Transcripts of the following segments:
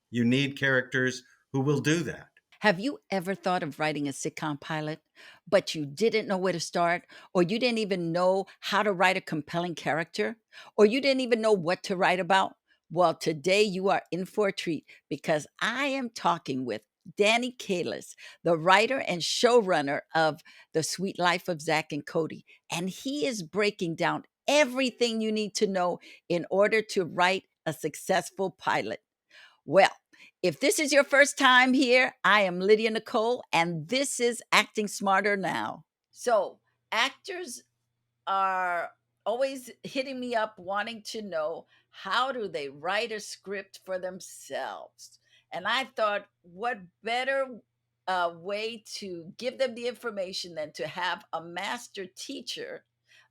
You need characters who will do that. Have you ever thought of writing a sitcom pilot, but you didn't know where to start, or you didn't even know how to write a compelling character, or you didn't even know what to write about? Well, today you are in for a treat because I am talking with Danny Kallis, the writer and showrunner of The Sweet Life of Zack and Cody. And he is breaking down everything you need to know in order to write a successful pilot. Well, if this is your first time here, I am Lydia Nicole, and this is Acting Smarter Now. So, actors are always hitting me up wanting to know how do they write a script for themselves. And I thought, what better way to give them the information than to have a master teacher,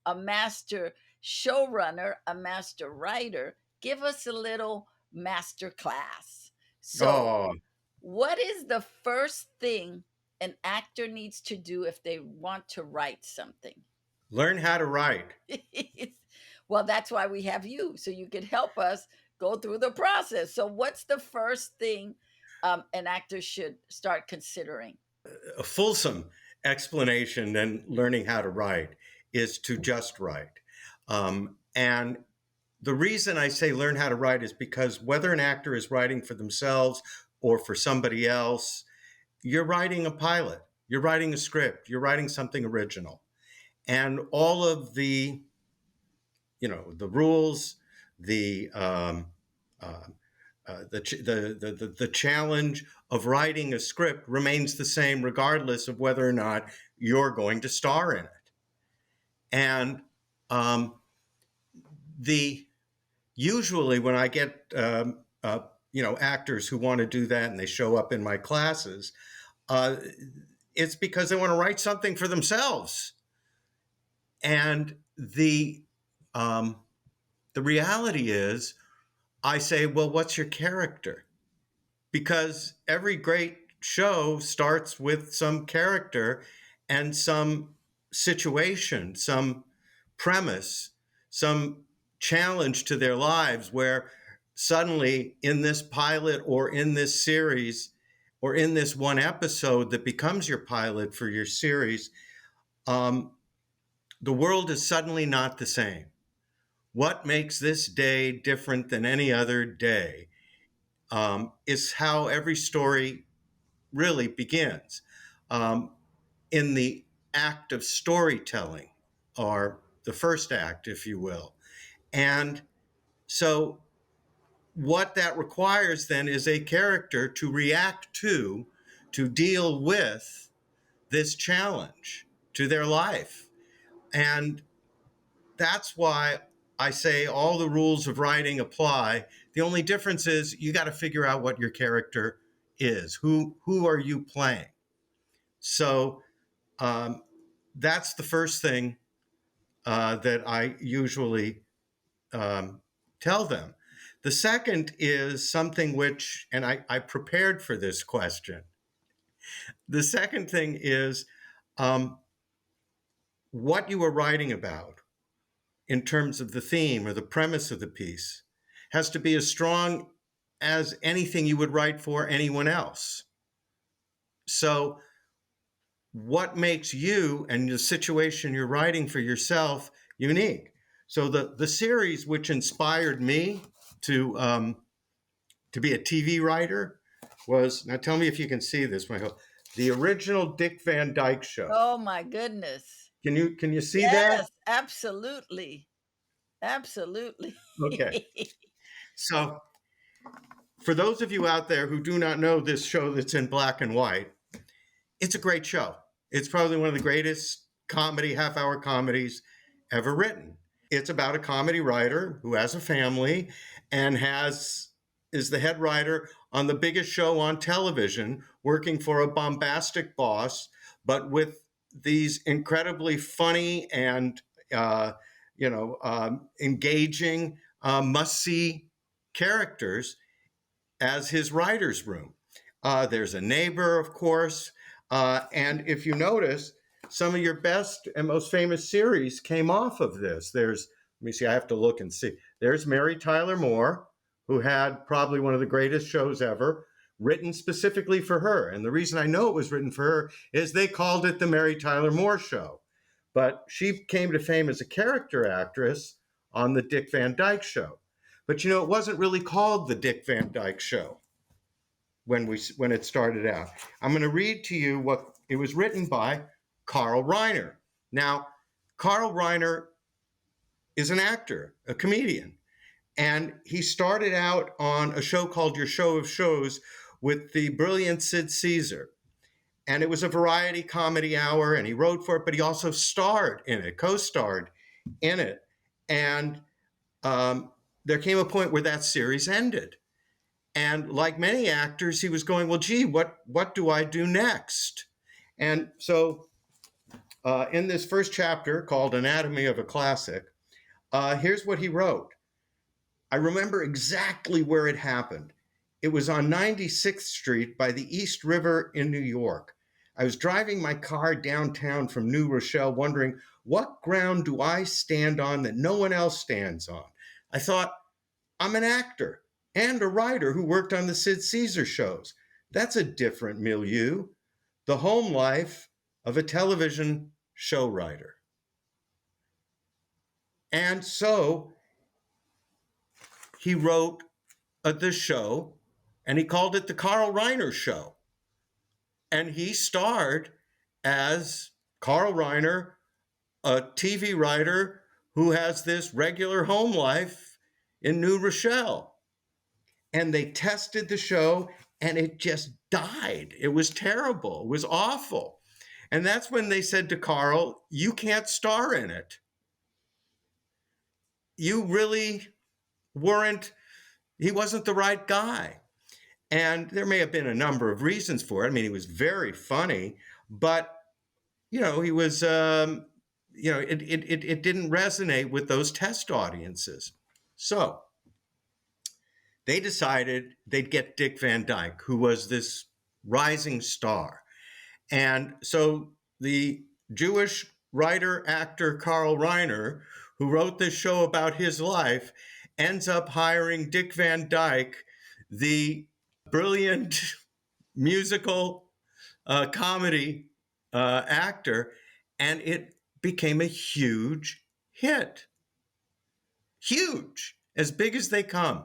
a master showrunner, a master writer give us a little master class. So, Oh, what is the first thing an actor needs to do if they want to write something? learn how to write. Well, that's why we have you, so you can help us go through the process. So, what's the first thing an actor should start considering? A fulsome explanation than learning how to write is to just write. And the reason I say learn how to write is because whether an actor is writing for themselves or for somebody else, you're writing a pilot, you're writing a script, you're writing something original. And all of the rules, the uh, the challenge of writing a script remains the same regardless of whether or not you're going to star in it. And um, the usually when I get actors who want to do that and they show up in my classes, uh, it's because they want to write something for themselves. And um, the reality is, I say, well, what's your character? Because every great show starts with some character and some situation, some premise, some challenge to their lives where suddenly in this pilot or in this series or in this one episode that becomes your pilot for your series, um, the world is suddenly not the same. What makes this day different than any other day is how every story really begins in the act of storytelling, or the first act, if you will. And so, what that requires then is a character to react to deal with this challenge to their life. And that's why I say all the rules of writing apply. The only difference is you got to figure out what your character is. Who are you playing? So um, that's the first thing that I usually tell them. The second is something which, and I prepared for this question. The second thing is um, what you are writing about in terms of the theme or the premise of the piece has to be as strong as anything you would write for anyone else. So, what makes you and the situation you're writing for yourself unique? So, the series which inspired me to be a TV writer was, now tell me if you can see this, Michael, the original Dick Van Dyke Show. Oh my goodness. Can you see that? Yes, absolutely. Absolutely. Okay. So for those of you out there who do not know this show that's in black and white, it's a great show. It's probably one of the greatest half-hour comedies ever written. It's about a comedy writer who has a family and is the head writer on the biggest show on television, working for a bombastic boss, but with these incredibly funny and engaging, must-see characters as his writer's room. There's a neighbor, of course, and if you notice, some of your best and most famous series came off of this. Let me see, I have to look and see. There's Mary Tyler Moore, who had probably one of the greatest shows ever, written specifically for her. And the reason I know it was written for her is they called it the Mary Tyler Moore Show. But she came to fame as a character actress on the Dick Van Dyke Show. But you know, it wasn't really called the Dick Van Dyke Show when it started out. I'm going to read to you what it was written by Carl Reiner. Now, Carl Reiner is an actor, a comedian, and he started out on a show called Your Show of Shows with the brilliant Sid Caesar. And it was a variety comedy hour, and he wrote for it, but he also starred in it, co-starred in it. And there came a point where that series ended. And like many actors, he was going, well, gee, what do I do next? And so in this first chapter called Anatomy of a Classic, here's what he wrote. I remember exactly where it happened. It was on 96th Street by the East River in New York. I was driving my car downtown from New Rochelle, wondering, what ground do I stand on that no one else stands on? I thought, I'm an actor and a writer who worked on the Sid Caesar shows. That's a different milieu, the home life of a television show writer. And so he wrote the show, and he called it the Carl Reiner Show. And he starred as Carl Reiner, a TV writer who has this regular home life in New Rochelle. And they tested the show, and it just died. It was terrible. It was awful. And that's when they said to Carl, you can't star in it. You really weren't, he wasn't the right guy. And there may have been a number of reasons for it. I mean, he was very funny, but, you know, he was, you know, it didn't resonate with those test audiences. So they decided they'd get Dick Van Dyke, who was this rising star. And so the Jewish writer, actor Carl Reiner, who wrote this show about his life, ends up hiring Dick Van Dyke, the brilliant musical comedy actor, and it became a huge hit. Huge, as big as they come.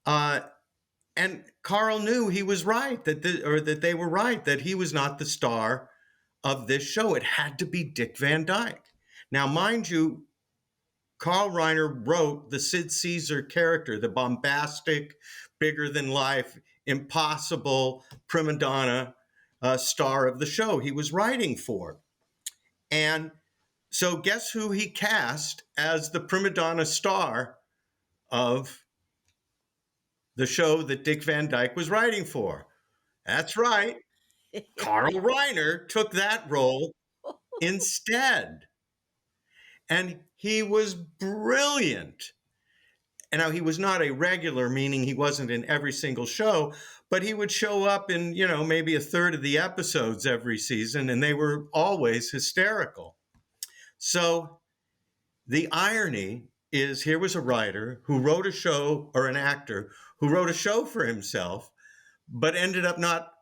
And Carl knew he was right, that they were right, that he was not the star of this show. It had to be Dick Van Dyke. Now, mind you, Carl Reiner wrote the Sid Caesar character, the bombastic, bigger than life, impossible prima donna star of the show he was writing for. And so guess who he cast as the prima donna star of the show that Dick Van Dyke was writing for? That's right. Carl Reiner took that role instead. And he was brilliant. And now he was not a regular, meaning he wasn't in every single show, but he would show up in, you know, maybe a third of the episodes every season, and they were always hysterical. So the irony is, here was a writer who wrote a show, or an actor who wrote a show for himself, but ended up not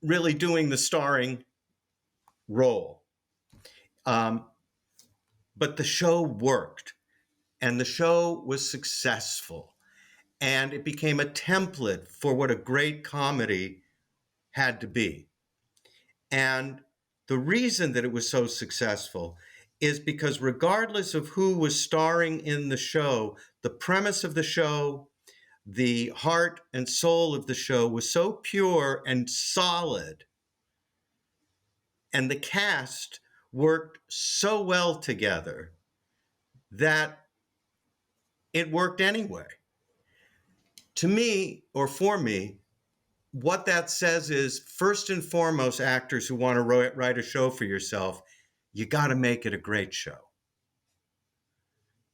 really doing the starring role. But the show worked, and the show was successful, and it became a template for what a great comedy had to be. And the reason that it was so successful is because regardless of who was starring in the show, the premise of the show, the heart and soul of the show was so pure and solid, and the cast worked so well together that it worked anyway. To me, or for me, what that says is, first and foremost, actors who want to write a show for yourself, you got to make it a great show.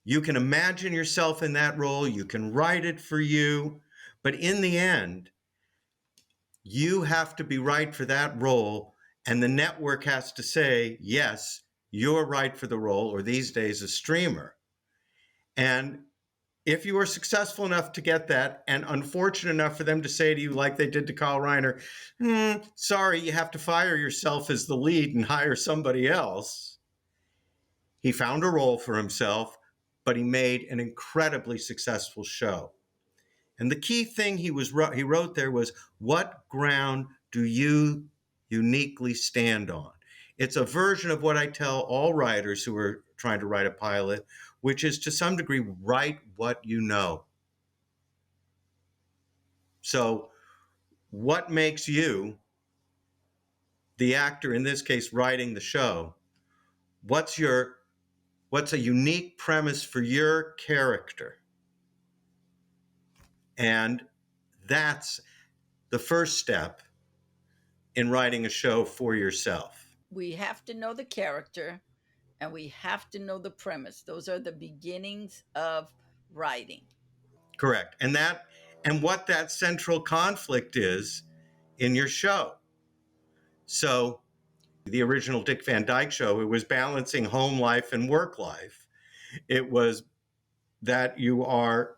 You can imagine yourself in that role, you can write it for you, but in the end, you have to be right for that role, and the network has to say, yes, you're right for the role, or these days, a streamer. And If you are successful enough to get that, and unfortunate enough for them to say to you, like they did to Kyle Reiner, sorry, you have to fire yourself as the lead and hire somebody else. He found a role for himself, but he made an incredibly successful show. And the key thing he wrote there was, what ground do you uniquely stand on? It's a version of what I tell all writers who are trying to write a pilot, which is to some degree, write what you know. So, what makes you, the actor in this case, writing the show? What's a unique premise for your character? And that's the first step in writing a show for yourself. We have to know the character and we have to know the premise. Those are the beginnings of writing. Correct. And what that central conflict is in your show. So the original Dick Van Dyke Show, it was balancing home life and work life. It was that you are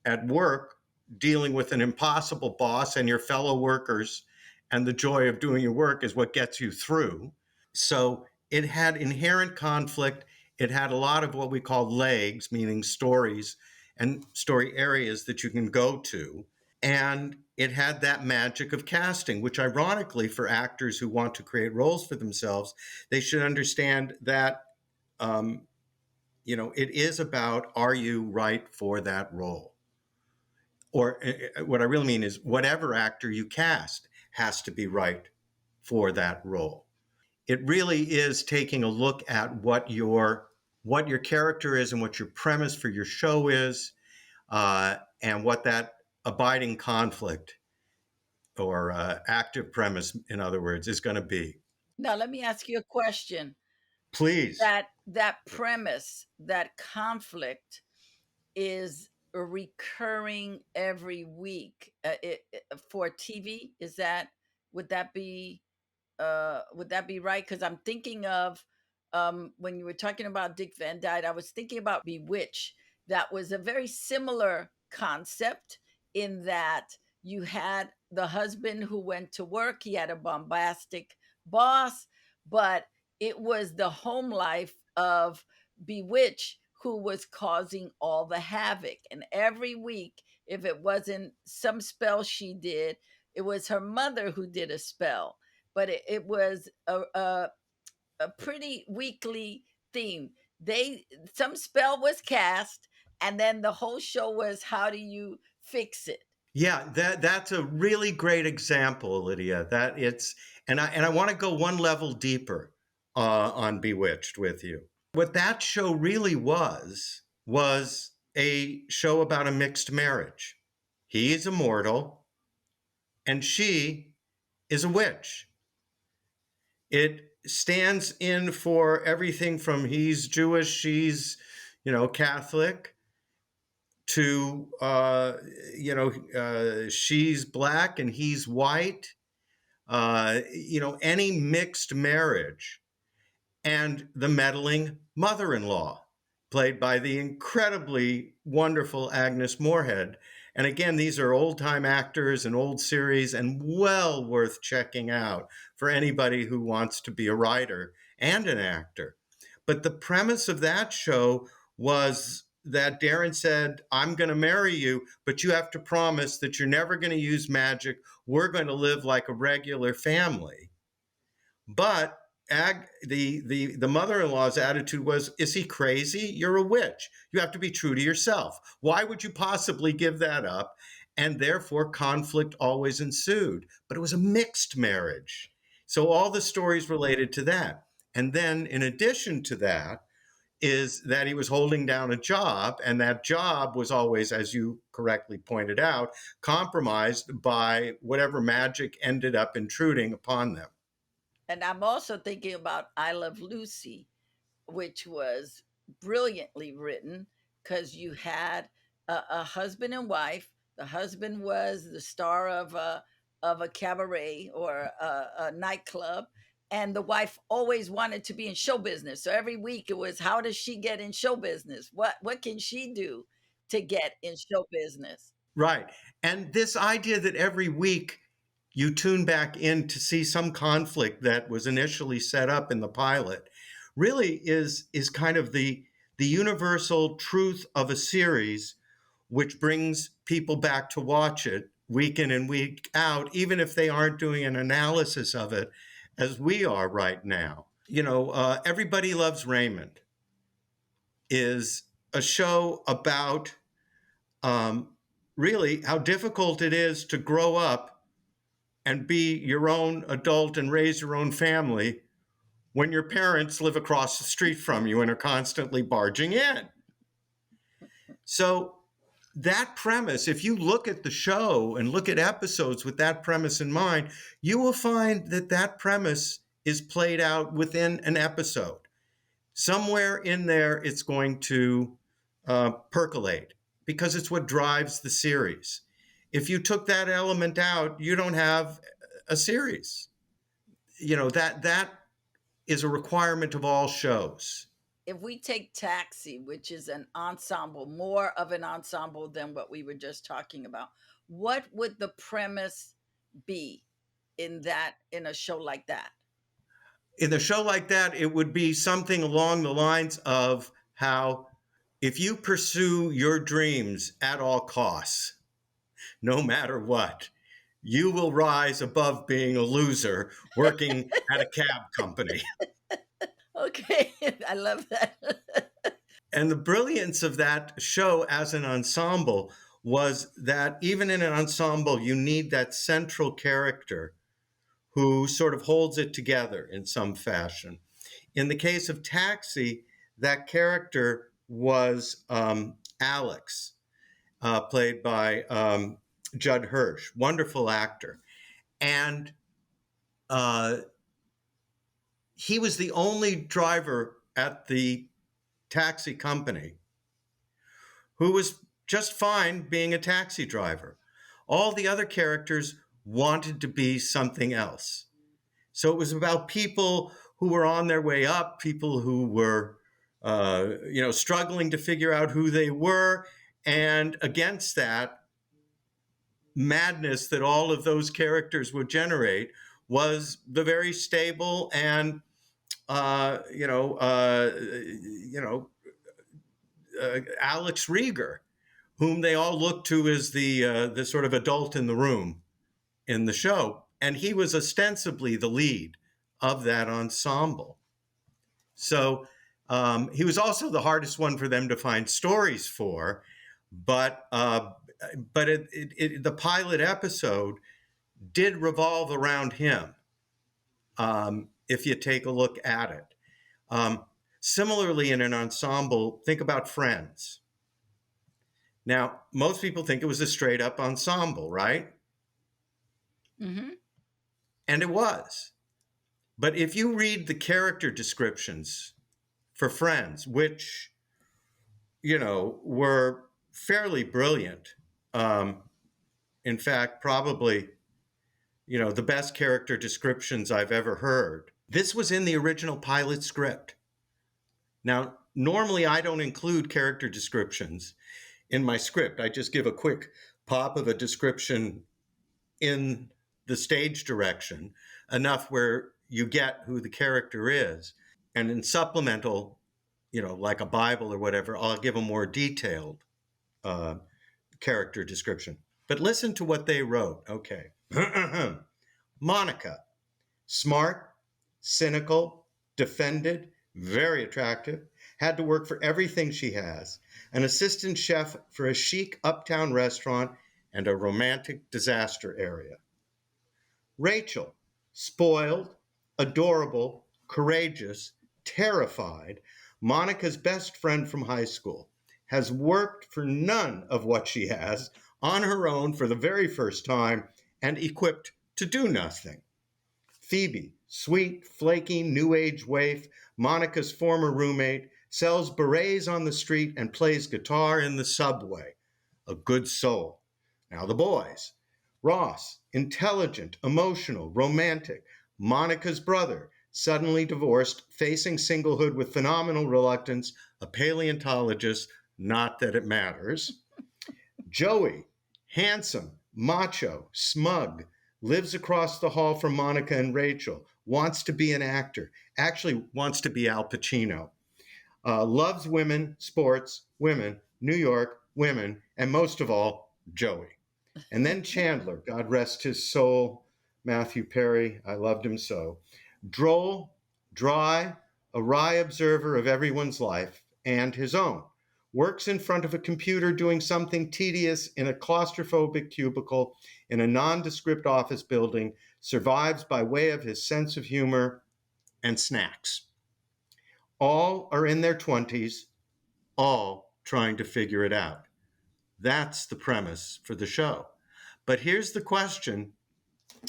at work dealing with an impossible boss and your fellow workers, and the joy of doing your work is what gets you through. So it had inherent conflict. It had a lot of what we call legs, meaning stories and story areas that you can go to. And it had that magic of casting, which ironically, for actors who want to create roles for themselves, they should understand that, it is about, are you right for that role? Or what I really mean is, whatever actor you cast has to be right for that role. It really is taking a look at what your character is and what your premise for your show is, and what that abiding conflict or active premise, in other words, is going to be. Now, let me ask you a question. Please. That premise, that conflict is recurring every week for TV. Is that would that be right? Because I'm thinking of when you were talking about Dick Van Dyke, I was thinking about Bewitch. That was a very similar concept in that you had the husband who went to work, he had a bombastic boss, but it was the home life of Bewitch who was causing all the havoc. And every week, if it wasn't some spell she did, it was her mother who did a spell, but it was a pretty weekly theme. They Some spell was cast, and then the whole show was how do you fix it? Yeah, that's a really great example, Lydia. That it's and I want to go one level deeper on Bewitched with you. What that show really was a show about a mixed marriage. He is immortal, and she is a witch. It stands in for everything from he's Jewish, she's, Catholic, to she's black and he's white. Any mixed marriage, and the meddling mother-in-law, played by the incredibly wonderful Agnes Moorehead. And again, these are old-time actors and old series, and well worth checking out for anybody who wants to be a writer and an actor. But the premise of that show was that Darren said, I'm going to marry you, but you have to promise that you're never going to use magic. We're going to live like a regular family. But the mother-in-law's attitude was, is he crazy? You're a witch. You have to be true to yourself. Why would you possibly give that up? And therefore, conflict always ensued. But it was a mixed marriage. So all the stories related to that. And then, in addition to that, is that he was holding down a job, and that job was always, as you correctly pointed out, compromised by whatever magic ended up intruding upon them. And I'm also thinking about I Love Lucy, which was brilliantly written because you had a husband and wife. The husband was the star of a cabaret or a nightclub, and the wife always wanted to be in show business. So every week it was, how does she get in show business? What can she do? to get in show business. Right. And this idea that every week you tune back in to see some conflict that was initially set up in the pilot really is kind of the universal truth of a series, which brings people back to watch it week in and week out, even if they aren't doing an analysis of it as we are right now. Everybody Loves Raymond is a show about really how difficult it is to grow up and be your own adult and raise your own family when your parents live across the street from you and are constantly barging in. So that premise, if you look at the show and look at episodes with that premise in mind, you will find that that premise is played out within an episode. Somewhere in there, it's going to percolate because it's what drives the series. If you took that element out, you don't have a series. That is a requirement of all shows. If we take Taxi, which is an ensemble, more of an ensemble than what we were just talking about, what would the premise be in a show like that? In a show like that, it would be something along the lines of how if you pursue your dreams at all costs, no matter what, you will rise above being a loser working at a cab company. Okay, I love that. And the brilliance of that show as an ensemble was that even in an ensemble, you need that central character who sort of holds it together in some fashion. In the case of Taxi, that character was Alex, played by Judd Hirsch, wonderful actor. And he was the only driver at the taxi company who was just fine being a taxi driver. All the other characters wanted to be something else. So it was about people who were on their way up, people who were, struggling to figure out who they were. And against that madness that all of those characters would generate was the very stable and, Alex Rieger, whom they all looked to as the sort of adult in the room in the show. And he was ostensibly the lead of that ensemble. So he was also the hardest one for them to find stories for. But the pilot episode did revolve around him, if you take a look at it. Similarly, in an ensemble, think about Friends. Now, most people think it was a straight up ensemble, right? Mm-hmm. And it was. But if you read the character descriptions for Friends, which, were fairly brilliant, in fact, probably, the best character descriptions I've ever heard. This was in the original pilot script. Now, normally I don't include character descriptions in my script. I just give a quick pop of a description in the stage direction, enough where you get who the character is. And in supplemental, like a Bible or whatever, I'll give a more detailed character description. But listen to what they wrote. Okay. Monica, smart, cynical, defended, very attractive, had to work for everything she has, an assistant chef for a chic uptown restaurant and a romantic disaster area. Rachel, spoiled, adorable, courageous, terrified, Monica's best friend from high school, has worked for none of what she has on her own for the very first time and equipped to do nothing. Phoebe, sweet, flaky, new age waif, Monica's former roommate, sells berets on the street and plays guitar in the subway. A good soul. Now the boys. Ross, intelligent, emotional, romantic, Monica's brother, suddenly divorced, facing singlehood with phenomenal reluctance, a paleontologist, not that it matters. Joey, handsome, macho, smug, lives across the hall from Monica and Rachel, wants to be an actor, actually wants to be Al Pacino, loves women, sports, women, New York, women, and most of all, Joey. And then Chandler, God rest his soul, Matthew Perry, I loved him so. Droll, dry, a wry observer of everyone's life and his own. Works in front of a computer doing something tedious in a claustrophobic cubicle in a nondescript office building, survives by way of his sense of humor and snacks. All are in their 20s, all trying to figure it out. That's the premise for the show. But here's the question,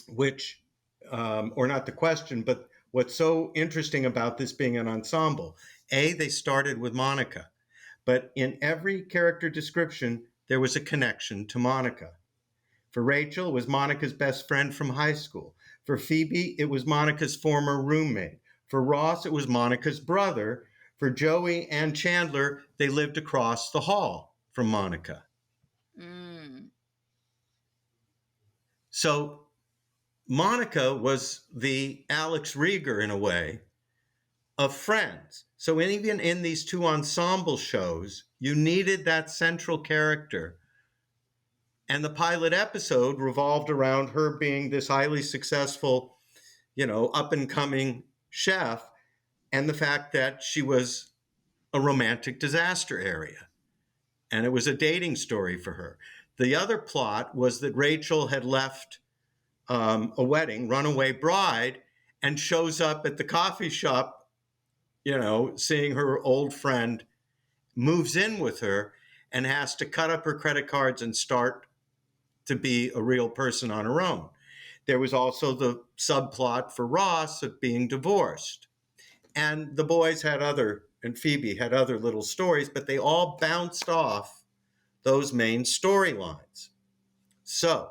which, or not the question, but what's so interesting about this being an ensemble. A, they started with Monica, but in every character description, there was a connection to Monica. For Rachel, it was Monica's best friend from high school. For Phoebe, it was Monica's former roommate. For Ross, it was Monica's brother. For Joey and Chandler, they lived across the hall from Monica. Mm. So Monica was the Alex Rieger, in a way, of Friends. So even in these two ensemble shows, you needed that central character. And the pilot episode revolved around her being this highly successful, up and coming chef, and the fact that she was a romantic disaster area. And it was a dating story for her. The other plot was that Rachel had left a wedding, runaway bride, and shows up at the coffee shop, seeing her old friend, moves in with her, and has to cut up her credit cards and start to be a real person on her own. There was also the subplot for Ross of being divorced. And the boys and Phoebe had other little stories, but they all bounced off those main storylines. So,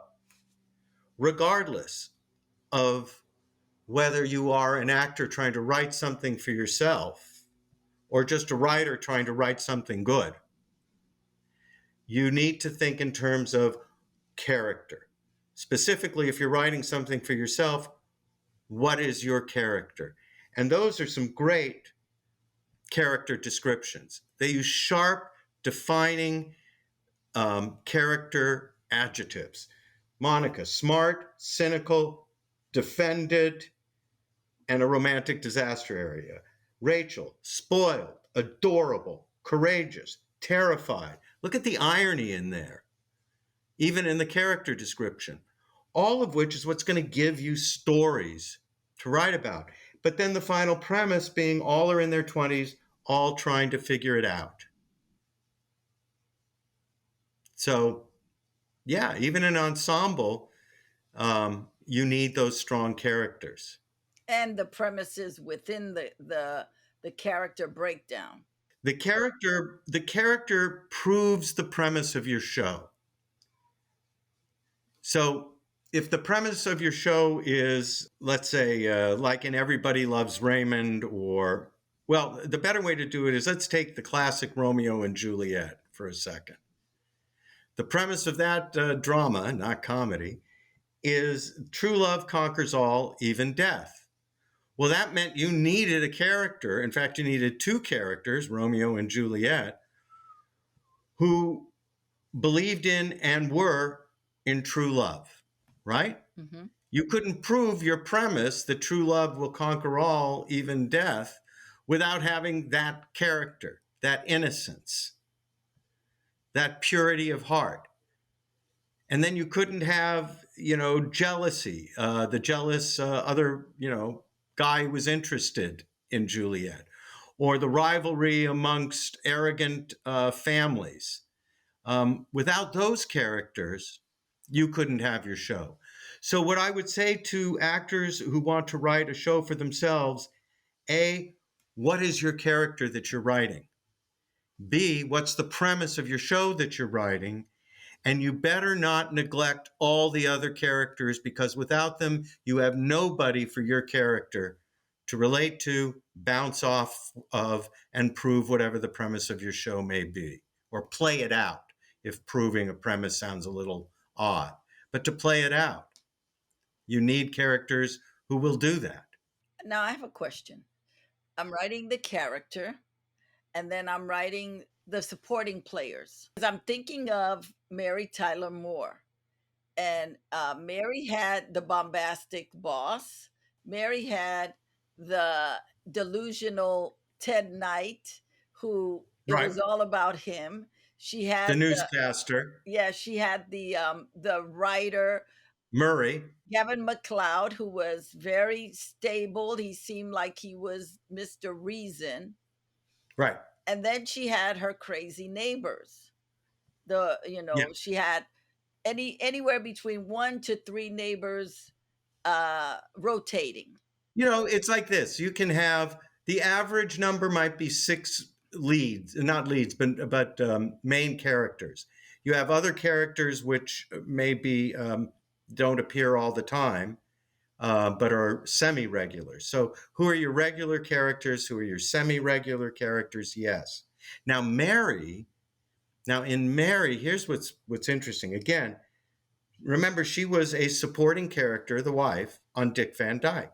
regardless of whether you are an actor trying to write something for yourself or just a writer trying to write something good, you need to think in terms of character. Specifically, if you're writing something for yourself, what is your character? And those are some great character descriptions. They use sharp, defining character adjectives. Monica, smart, cynical, defended, and a romantic disaster area. Rachel, spoiled, adorable, courageous, terrified. Look at the irony in there, even in the character description. All of which is what's going to give you stories to write about. But then the final premise being all are in their 20s, all trying to figure it out. So, yeah, even an ensemble, you need those strong characters. And the premises within the character breakdown. The character proves the premise of your show. So if the premise of your show is, let's say, like in Everybody Loves Raymond, or, well, the better way to do it is let's take the classic Romeo and Juliet for a second. The premise of that drama, not comedy, is true love conquers all, even death. Well, that meant you needed a character. In fact, you needed two characters, Romeo and Juliet, who believed in and were in true love, right? Mm-hmm. You couldn't prove your premise that true love will conquer all, even death, without having that character, that innocence, that purity of heart. And then you couldn't have, jealousy, the jealous other, guy who was interested in Juliet, or the rivalry amongst arrogant families. Without those characters, you couldn't have your show. So what I would say to actors who want to write a show for themselves, A, what is your character that you're writing? B, what's the premise of your show that you're writing? And you better not neglect all the other characters, because without them, you have nobody for your character to relate to, bounce off of, and prove whatever the premise of your show may be, or play it out if proving a premise sounds a little odd. But to play it out, you need characters who will do that. Now I have a question. I'm writing the character, and then I'm writing the supporting players. 'Cause I'm thinking of Mary Tyler Moore. And Mary had the bombastic boss. Mary had the delusional Ted Knight, who it Right. was all about him. She The had the newscaster, Yeah, she had the writer Murray. Kevin McLeod, who was very stable. He seemed like he was Mr. Reason. Right. And then she had her crazy neighbors. The Yeah. She had anywhere between 1 to 3 neighbors rotating. It's like this. You can have the average number might be 6 leads, not leads, but main characters. You have other characters which maybe don't appear all the time, but are semi-regular. So who are your regular characters? Who are your semi-regular characters? Yes. Now in Mary, here's what's interesting. Again, remember she was a supporting character, the wife, on Dick Van Dyke.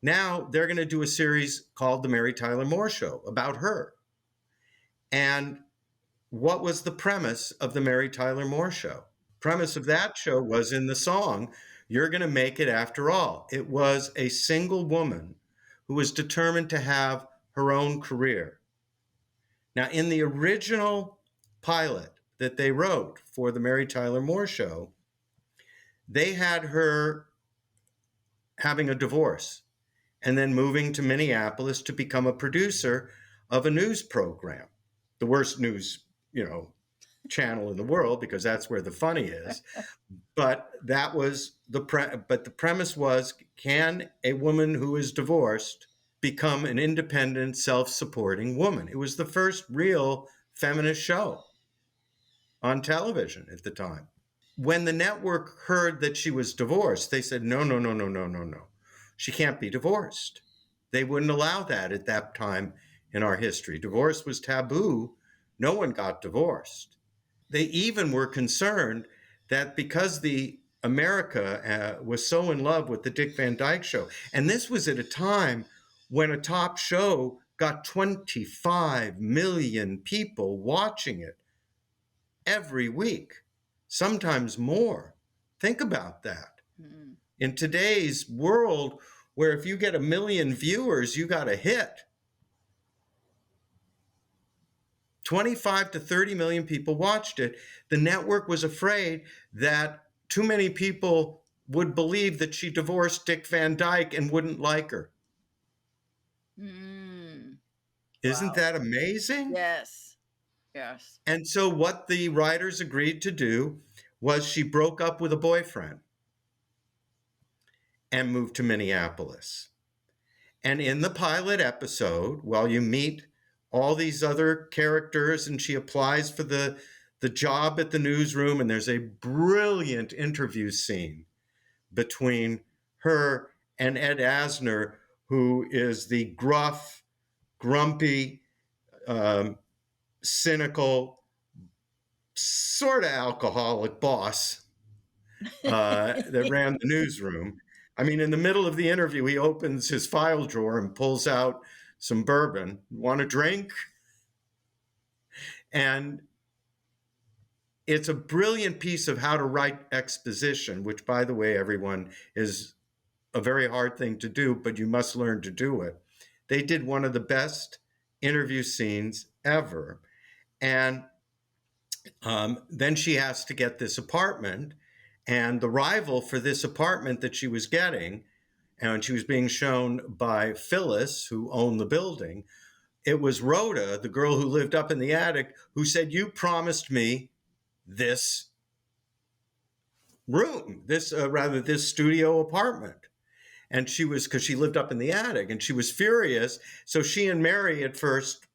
Now they're going to do a series called The Mary Tyler Moore Show about her. And what was the premise of The Mary Tyler Moore Show? Premise of that show was in the song, You're Gonna Make It After All. It was a single woman who was determined to have her own career. Now, in the original pilot that they wrote for The Mary Tyler Moore Show, they had her having a divorce and then moving to Minneapolis to become a producer of a news program, the worst news, channel in the world, because that's where the funny is. But that was the premise was, can a woman who is divorced become an independent, self-supporting woman? It was the first real feminist show on television at the time. When the network heard that she was divorced, they said, no, no, no, no, no, no, no. She can't be divorced. They wouldn't allow that at that time in our history. Divorce was taboo. No one got divorced. They even were concerned that because the America was so in love with the Dick Van Dyke Show, and this was at a time when a top show got 25 million people watching it every week, sometimes more. Think about that. Mm-hmm. In today's world, where if you get 1 million viewers, you got a hit. 25 to 30 million people watched it. The network was afraid that too many people would believe that she divorced Dick Van Dyke and wouldn't like her. Mm. Isn't Wow. that amazing? Yes. Yes. And so what the writers agreed to do was she broke up with a boyfriend and moved to Minneapolis. And in the pilot episode, while you meet all these other characters and she applies for the job at the newsroom, and there's a brilliant interview scene between her and Ed Asner, who is the gruff, grumpy, cynical, sort of alcoholic boss that ran the newsroom. I mean, in the middle of the interview, he opens his file drawer and pulls out some bourbon. Want a drink? And it's a brilliant piece of how to write exposition, which, by the way, everyone, is a very hard thing to do, but you must learn to do it. They did one of the best interview scenes ever. And then she has to get this apartment, and the rival for this apartment that she was getting, and she was being shown by Phyllis, who owned the building, it was Rhoda, the girl who lived up in the attic, who said, you promised me this room, this studio apartment. And she was, because she lived up in the attic, and she was furious. So she and Mary at first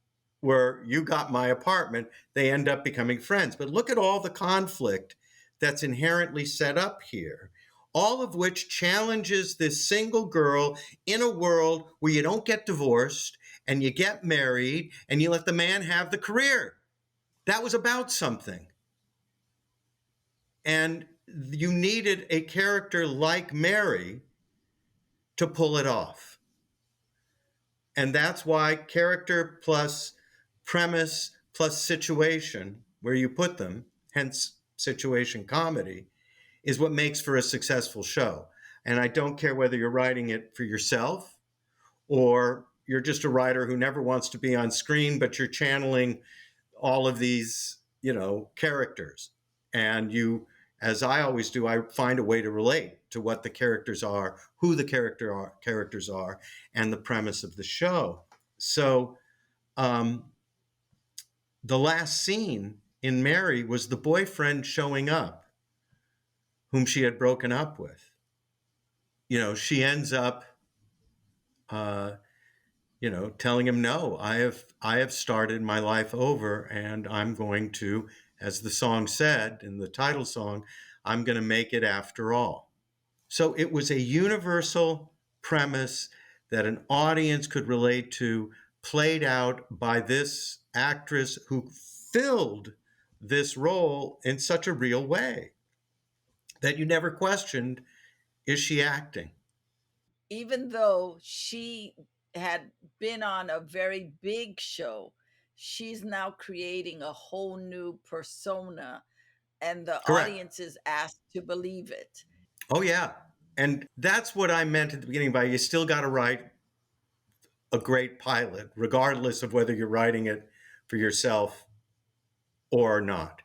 were, you got my apartment. They end up becoming friends. But look at all the conflict that's inherently set up here, all of which challenges this single girl in a world where you don't get divorced and you get married and you let the man have the career. That was about something. And you needed a character like Mary to pull it off. And that's why character plus premise plus situation, where you put them, hence situation comedy, is what makes for a successful show. And I don't care whether you're writing it for yourself or you're just a writer who never wants to be on screen, but you're channeling all of these, characters. And you, as I always do, I find a way to relate to what the characters are, who the characters are, and the premise of the show. So um, the last scene in Mary was the boyfriend showing up, whom she had broken up with. She ends up, uh, telling him, "No, I have started my life over, and I'm going to, as the song said in the title song, I'm going to make it after all." So it was a universal premise that an audience could relate to, played out by this actress who filled this role in such a real way that you never questioned, is she acting? Even though she had been on a very big show, she's now creating a whole new persona, and the Correct. audience is asked to believe it. Oh, yeah. And that's what I meant at the beginning by you still got to write a great pilot, regardless of whether you're writing it for yourself or not.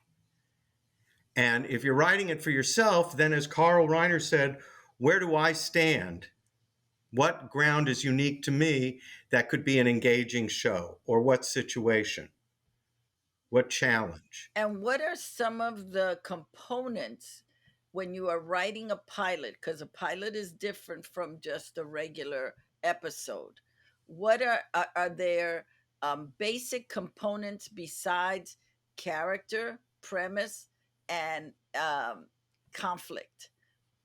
And if you're writing it for yourself, then as Carl Reiner said, where do I stand? What ground is unique to me that could be an engaging show? Or what situation? What challenge? And what are some of the components when you are writing a pilot? Because a pilot is different from just a regular episode. What are there basic components besides character, premise, and conflict?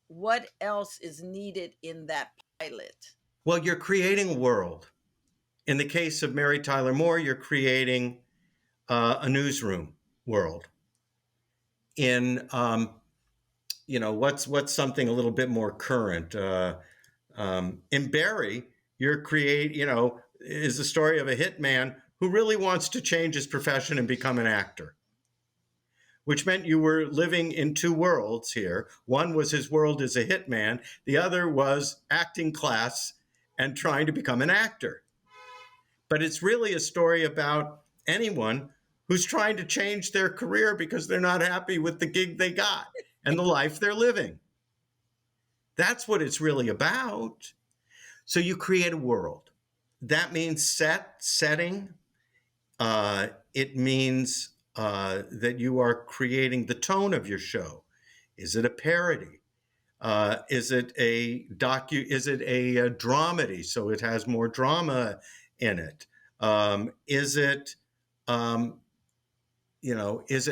What else is needed in that pilot? Well, you're creating a world. In the case of Mary Tyler Moore, you're creating a newsroom world. In what's something a little bit more current? In Barry, is the story of a hitman who really wants to change his profession and become an actor, which meant you were living in two worlds here. One was his world as a hitman, the other was acting class and trying to become an actor. But it's really a story about anyone who's trying to change their career because they're not happy with the gig they got and the life they're living. That's what it's really about. So you create a world. That means setting. It means that you are creating the tone of your show. Is it a parody? Is it a dramedy? So it has more drama in it. Is it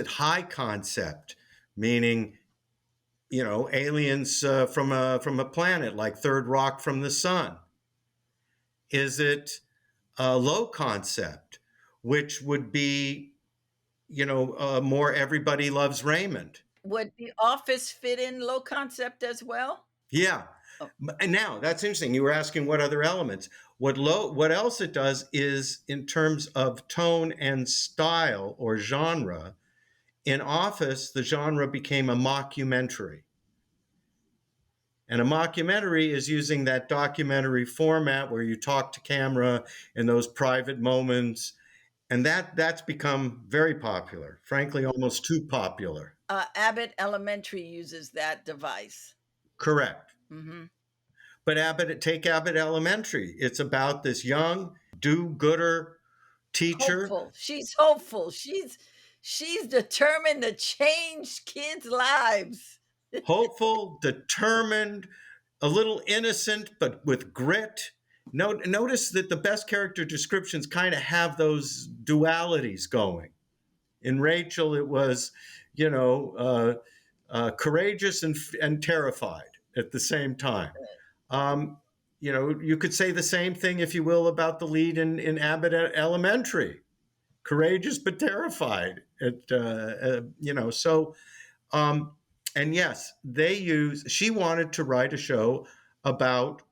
high concept, meaning aliens from a planet like Third Rock from the Sun? Is it low concept, which would be more Everybody Loves Raymond? Would The Office fit in low concept as well? Yeah. Oh, And now that's interesting. You were asking what other elements. What else it does is in terms of tone and style or genre. In Office, the genre became a mockumentary. And a mockumentary is using that documentary format where you talk to camera in those private moments. And that's become very popular, frankly, almost too popular. Abbott Elementary uses that device. Correct. Hmm. But take Abbott Elementary. It's about this young do-gooder teacher, Hopeful. She's hopeful. She's determined to change kids' lives. hopeful, determined, a little innocent, but with grit. Notice that the best character descriptions kind of have those dualities going. In Rachel, it was, courageous and terrified at the same time. Um, you could say the same thing, if you will, about the lead in Abbott Elementary, courageous but terrified. So um, And yes, she wanted to write a show about,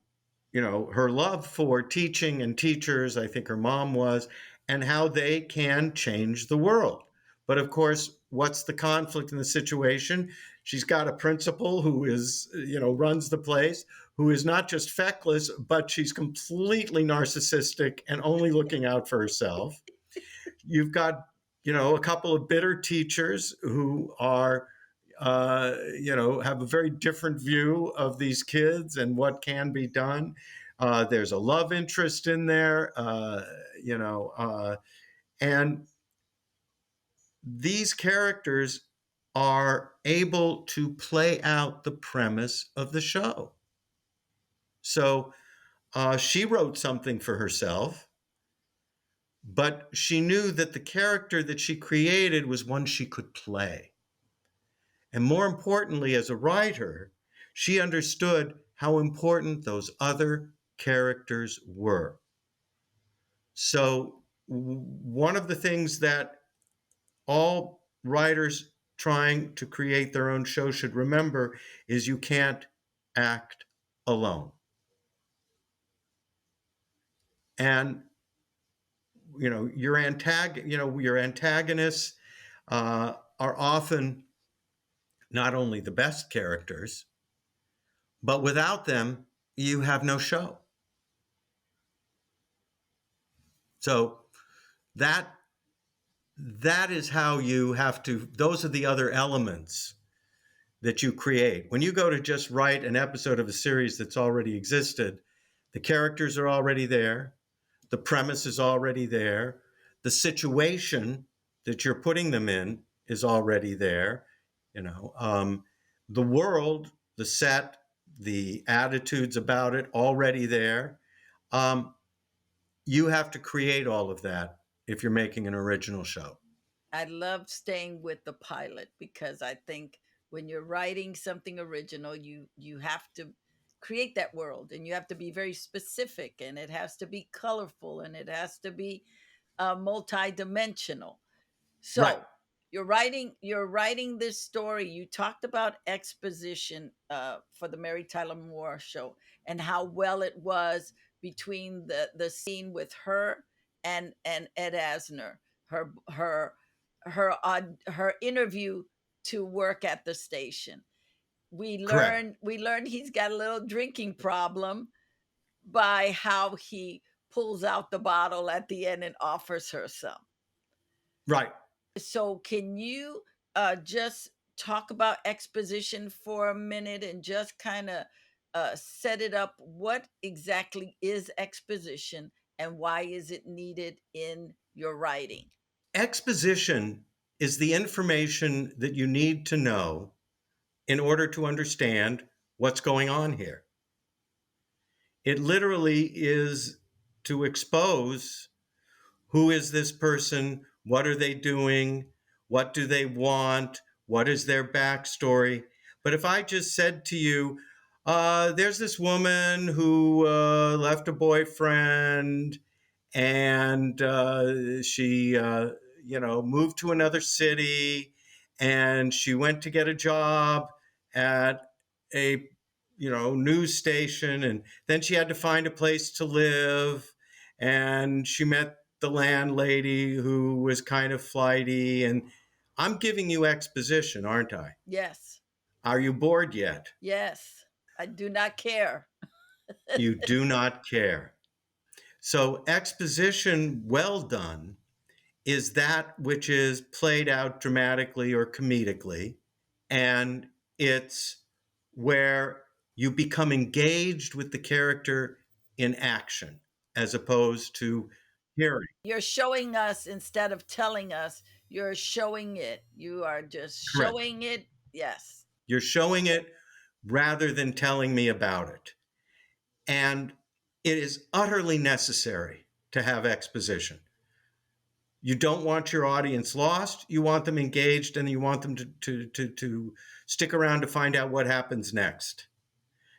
her love for teaching and teachers, I think her mom was, and how they can change the world. But of course, what's the conflict in the situation? She's got a principal who is, runs the place, who is not just feckless, but she's completely narcissistic and only looking out for herself. You've got, a couple of bitter teachers who are, have a very different view of these kids and what can be done. There's a love interest in there, and these characters are able to play out the premise of the show. So she wrote something for herself, but she knew that the character that she created was one she could play. And more importantly, as a writer, she understood how important those other characters were. So, one of the things that all writers trying to create their own show should remember is you can't act alone. And your antagonists are often not only the best characters, but without them, you have no show. So that is how you have to, those are the other elements that you create. When you go to just write an episode of a series that's already existed, the characters are already there, the premise is already there, the situation that you're putting them in is already there. The world, the set, the attitudes about it, already there. You have to create all of that if you're making an original show. I love staying with the pilot because I think when you're writing something original, you have to create that world, and you have to be very specific, and it has to be colorful, and it has to be multi-dimensional. Right. So you're writing this story. You talked about exposition for the Mary Tyler Moore show and how well it was between the scene with her and Ed Asner, her interview to work at the station. We Correct. learned he's got a little drinking problem by how he pulls out the bottle at the end and offers her some. Right. So, can you just talk about exposition for a minute and just kind of set it up? What exactly is exposition and why is it needed in your writing? Exposition is the information that you need to know in order to understand what's going on here. It literally is to expose who is this person, what are they doing, what do they want, what is their backstory. But if I just said to you, there's this woman who left a boyfriend and she moved to another city and she went to get a job at a news station, and then she had to find a place to live, and she met the landlady who was kind of flighty. And I'm giving you exposition, aren't I? Yes. Are you bored yet? Yes. I do not care. You do not care. So exposition well done is that which is played out dramatically or comedically. And it's where you become engaged with the character in action as opposed to hearing. You're showing us instead of telling us, you're showing it. You are just Correct. showing it. Yes. You're showing it rather than telling me about it. And it is utterly necessary to have exposition. You don't want your audience lost. You want them engaged, and you want them to stick around to find out what happens next.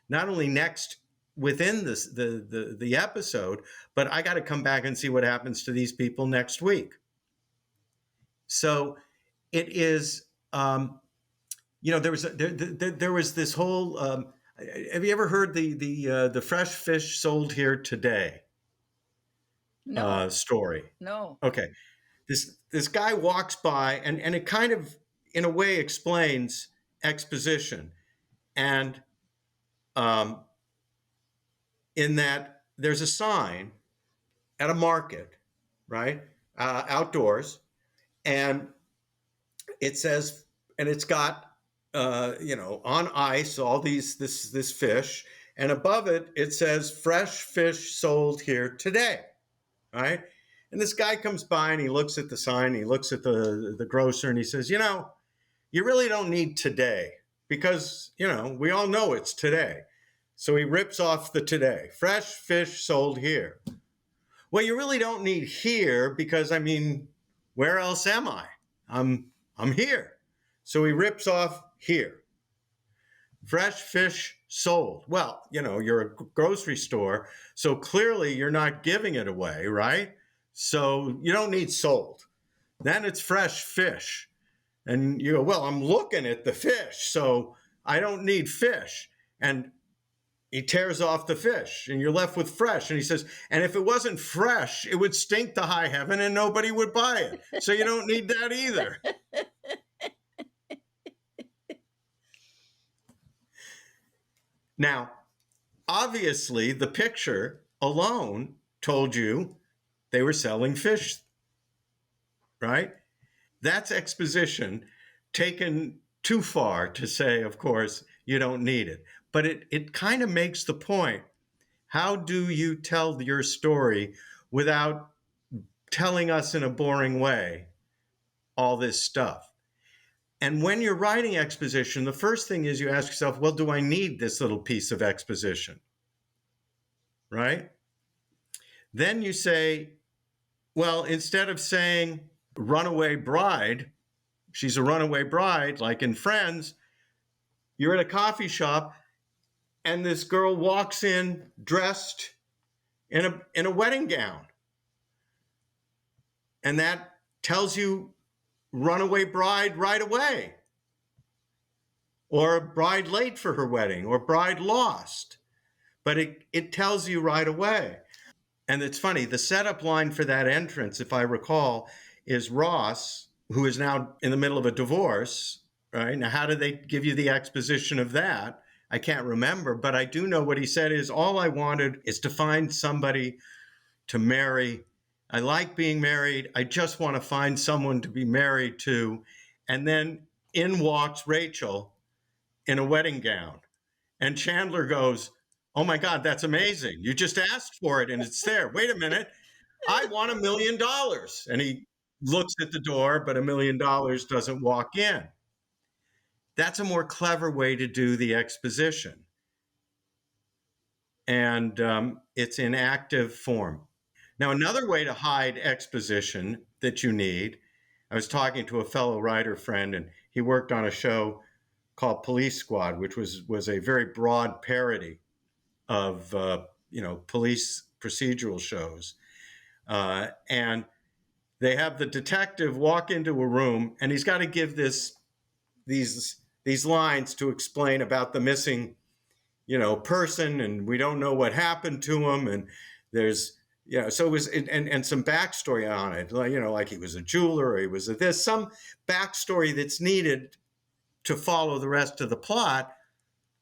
Not only next within the episode, but I got to come back and see what happens to these people next week. So it is there was this whole. Have you ever heard the fresh fish sold here today No, story? no. Okay, this guy walks by, and it kind of in a way explains exposition, and um, in that there's a sign at a market, right, outdoors, and it says, and it's got on ice all this fish, and above it it says fresh fish sold here today, right? And this guy comes by and he looks at the sign, he looks at the grocer, and he says, you really don't need today, because we all know it's today. So he rips off the today, fresh fish sold here. Well, you really don't need here, because I mean, where else am I? I'm here. So he rips off here. Fresh fish sold. Well, you're a grocery store, so clearly you're not giving it away, right? So you don't need sold. Then it's fresh fish. And you go, well, I'm looking at the fish, so I don't need fish. And he tears off the fish and you're left with fresh. And he says, and if it wasn't fresh, it would stink to high heaven and nobody would buy it. So you don't need that either. Now, obviously, the picture alone told you they were selling fish, right? That's exposition taken too far to say, of course, you don't need it. But it kind of makes the point. How do you tell your story without telling us in a boring way all this stuff? And when you're writing exposition, the first thing is you ask yourself, well, do I need this little piece of exposition? Right? Then you say, well, instead of saying runaway bride, she's a runaway bride, like in Friends, you're at a coffee shop and this girl walks in dressed in a wedding gown. And that tells you runaway bride right away, or bride late for her wedding, or bride lost. But it tells you right away. And it's funny, the setup line for that entrance, if I recall, is Ross, who is now in the middle of a divorce, right? Now, how do they give you the exposition of that? I can't remember, but I do know what he said is, all I wanted is to find somebody to marry. I like being married. I just want to find someone to be married to. And then in walks Rachel in a wedding gown. And Chandler goes, oh my God, that's amazing. You just asked for it and it's there. Wait a minute. I want $1,000,000. And he looks at the door, but $1,000,000 doesn't walk in. That's a more clever way to do the exposition. And it's in active form. Now, another way to hide exposition that you need, I was talking to a fellow writer friend, and he worked on a show called Police Squad, which was a very broad parody of police procedural shows. And they have the detective walk into a room, and he's got to give these lines to explain about the missing person, and we don't know what happened to him, and there's so it was, and some backstory on it, like he was a jeweler, or he was this, some backstory that's needed to follow the rest of the plot.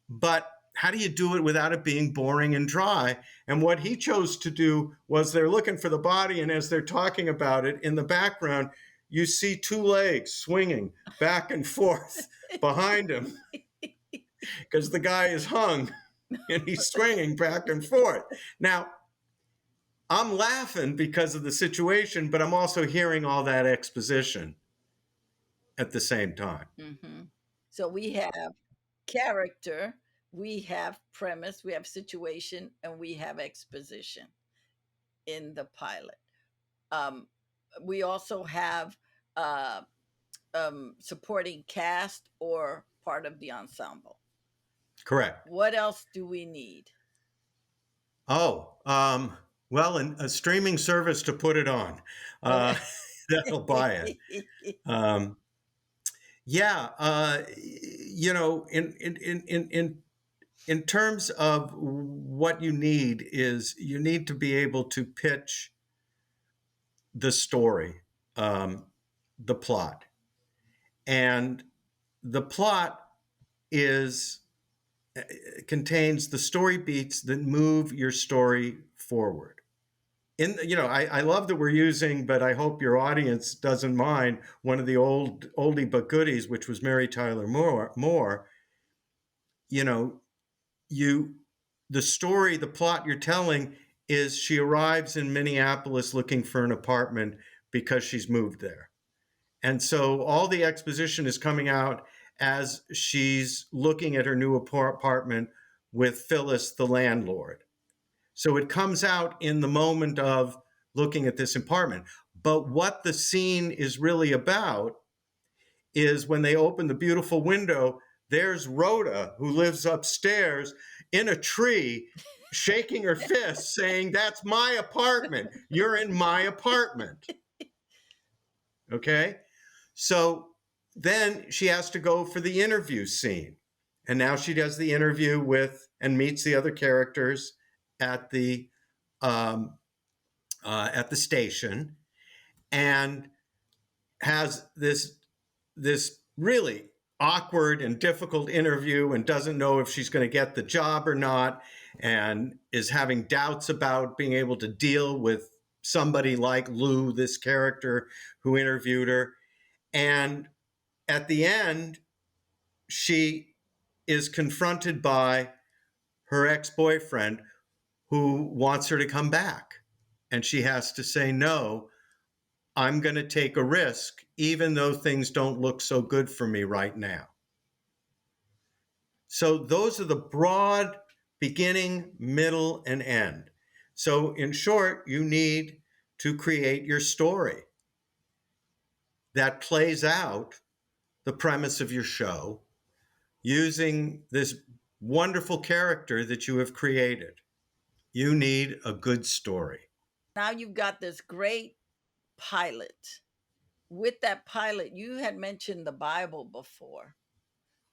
But how do you do it without it being boring and dry? And what he chose to do was, they're looking for the body, and as they're talking about it, in the background, you see two legs swinging back and forth behind him, because the guy is hung and he's swinging back and forth. Now, I'm laughing because of the situation, but I'm also hearing all that exposition at the same time. Mm-hmm. So we have character, we have premise, we have situation, and we have exposition in the pilot. Um, we also have uh, supporting cast or part of the ensemble. Correct. What else do we need? Oh, well, a streaming service to put it on. Okay. That'll buy it. Um, Yeah, in terms of what you need is you need to be able to pitch the story, the plot, and the plot is contains the story beats that move your story forward. I love that we're using, but I hope your audience doesn't mind, one of the oldie but goodies, which was Mary Tyler Moore. You know, you the story, the plot you're telling is she arrives in Minneapolis looking for an apartment because she's moved there. And so all the exposition is coming out as she's looking at her new apartment with Phyllis, the landlord. So it comes out in the moment of looking at this apartment. But what the scene is really about is when they open the beautiful window, there's Rhoda, who lives upstairs in a tree, shaking her fist, saying, "That's my apartment. You're in my apartment." Okay? So then she has to go for the interview scene. And now she does the interview with and meets the other characters at the station, and has this really awkward and difficult interview, and doesn't know if she's going to get the job or not, and is having doubts about being able to deal with somebody like Lou, this character who interviewed her. And at the end, she is confronted by her ex-boyfriend who wants her to come back. And she has to say, no, I'm going to take a risk, even though things don't look so good for me right now. So those are the broad beginning, middle, and end. So in short, you need to create your story that plays out the premise of your show using this wonderful character that you have created. You need a good story. Now you've got this great pilot. With that pilot, you had mentioned the Bible before.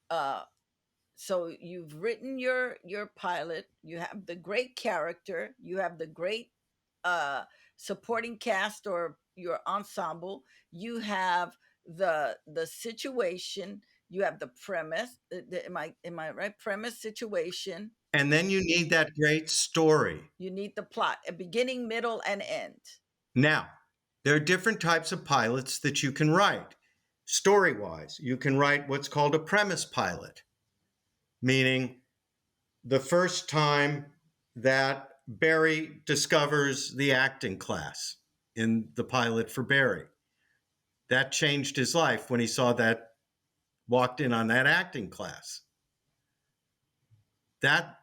Uh, so you've written your pilot. You have the great character. You have the great uh, supporting cast or your ensemble. You have the situation. You have the premise. Am I right? Premise, situation. And then you need that great story. You need the plot, a beginning, middle, and end. Now, there are different types of pilots that you can write. Story wise, you can write what's called a premise pilot, meaning the first time that Barry discovers the acting class in the pilot for Barry. That changed his life when he saw that, walked in on that acting class. That,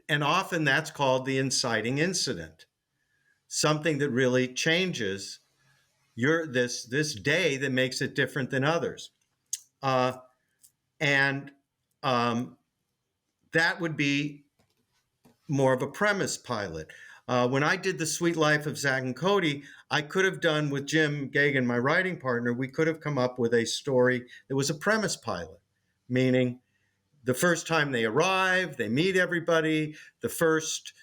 and often that's called the inciting incident, something that really changes this day that makes it different than others. And that would be more of a premise pilot. When I did The Sweet Life of Zack and Cody, I could have done with Jim Gagan, my writing partner, we could have come up with a story that was a premise pilot, meaning the first time they arrive, they meet everybody, the first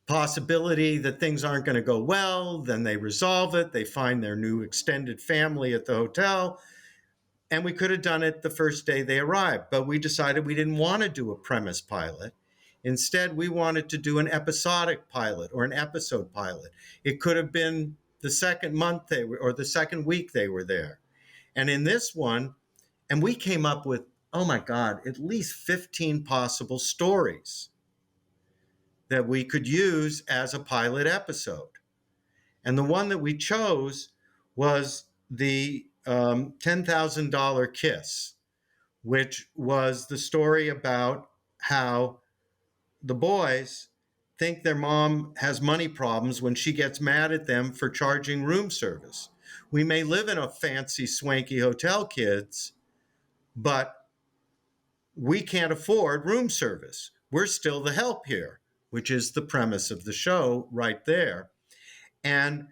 possibility that things aren't going to go well, then they resolve it, they find their new extended family at the hotel. And we could have done it the first day they arrived, but we decided we didn't want to do a premise pilot. Instead, we wanted to do an episodic pilot or an episode pilot. It could have been the second month they were, or the second week they were there. And in this one, and we came up with, oh my God, at least 15 possible stories that we could use as a pilot episode. And the one that we chose was the $10,000 Kiss, which was the story about how the boys think their mom has money problems when she gets mad at them for charging room service. We may live in a fancy, swanky hotel, kids, but we can't afford room service. We're still the help here, which is the premise of the show right there. And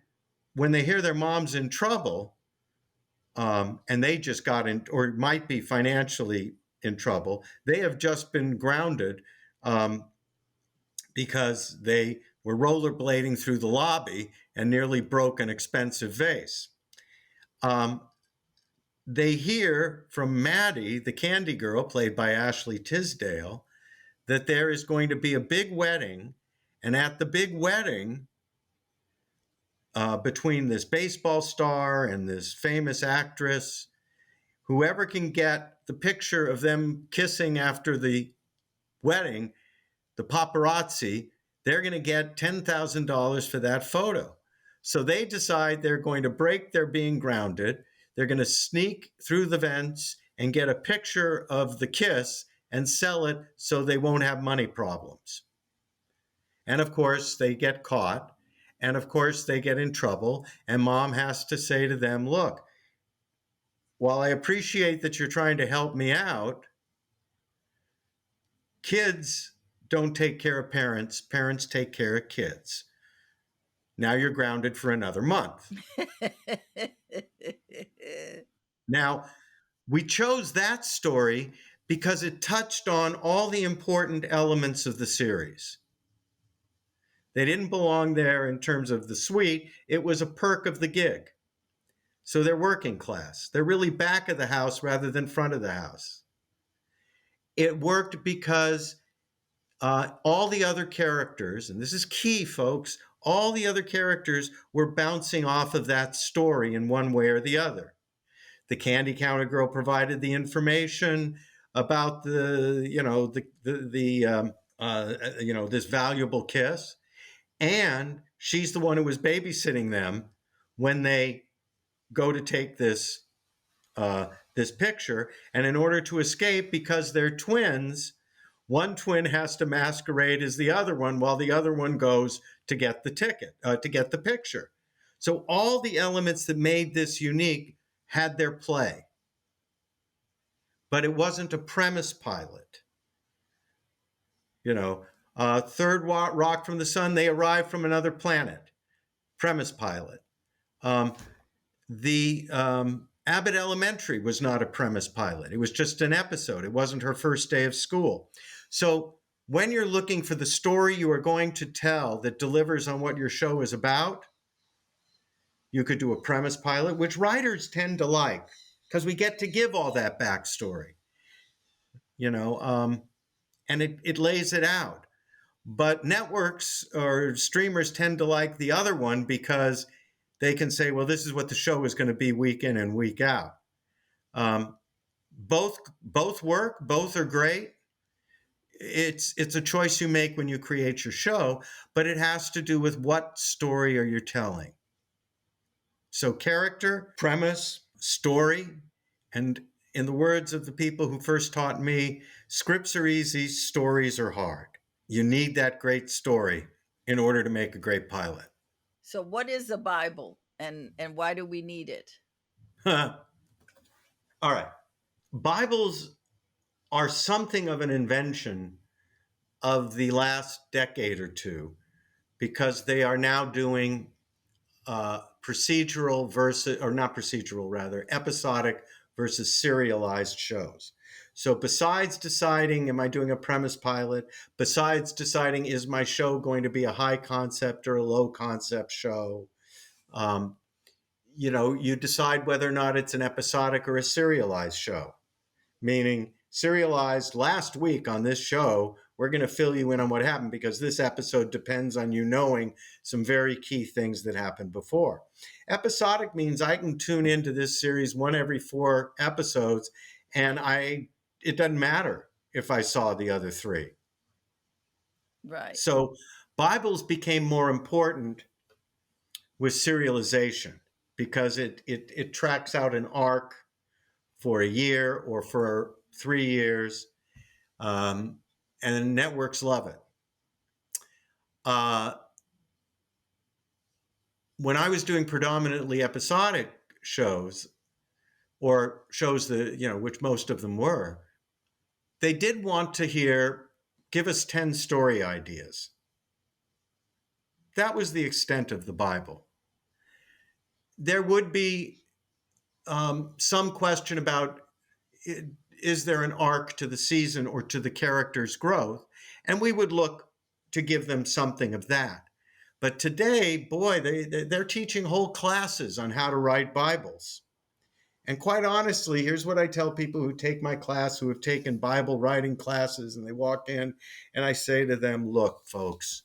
when they hear their mom's in trouble, and they just got in, or might be financially in trouble. They have just been grounded because they were rollerblading through the lobby and nearly broke an expensive vase. They hear from Maddie, the candy girl, played by Ashley Tisdale, that there is going to be a big wedding. And at the big wedding, between this baseball star and this famous actress, whoever can get the picture of them kissing after the wedding, the paparazzi, they're going to get $10,000 for that photo. So they decide they're going to break their being grounded. They're going to sneak through the vents and get a picture of the kiss and sell it so they won't have money problems. And of course, they get caught. And of course, they get in trouble. And mom has to say to them, look, while I appreciate that you're trying to help me out, kids don't take care of parents. Parents take care of kids. Now you're grounded for another month. Now, we chose that story because it touched on all the important elements of the series. They didn't belong there in terms of the suite. It was a perk of the gig. So they're working class. They're really back of the house rather than front of the house. It worked because all the other characters, and this is key, folks, all the other characters were bouncing off of that story in one way or the other. The candy counter girl provided the information about this valuable kiss, and she's the one who was babysitting them when they go to take this picture. And in order to escape, because they're twins, one twin has to masquerade as the other one while the other one goes to get the ticket, to get the picture. So all the elements that made this unique had their play. But it wasn't a premise pilot. Third rock from the sun, they arrived from another planet. Premise pilot. The Abbott Elementary was not a premise pilot. It was just an episode. It wasn't her first day of school. So when you're looking for the story you are going to tell that delivers on what your show is about, you could do a premise pilot, which writers tend to like because we get to give all that backstory, and it lays it out. But networks or streamers tend to like the other one because they can say, well, this is what the show is going to be week in and week out. Both work. Both are great. It's a choice you make when you create your show, but it has to do with what story are you telling. So character, premise, story, and in the words of the people who first taught me, scripts are easy, stories are hard. You need that great story in order to make a great pilot. So what is the Bible and why do we need it? All right. Bibles are something of an invention of the last decade or two because they are now doing episodic versus serialized shows. So besides deciding, am I doing a premise pilot? Besides deciding, is my show going to be a high concept or a low concept show? You decide whether or not it's an episodic or a serialized show. Meaning serialized, last week on this show, we're going to fill you in on what happened because this episode depends on you knowing some very key things that happened before. Episodic means I can tune into this series one every 4 episodes and it doesn't matter if I saw the other 3. Right. So Bibles became more important with serialization because it tracks out an arc for a year or for 3 years, and networks love it. When I was doing predominantly episodic shows, or shows that, which most of them were, they did want to hear, give us 10 story ideas. That was the extent of the Bible. There would be some question about is there an arc to the season or to the character's growth? And we would look to give them something of that. But today, boy, they're teaching whole classes on how to write Bibles. And quite honestly, here's what I tell people who take my class, who have taken Bible writing classes, and they walk in, and I say to them, look, folks,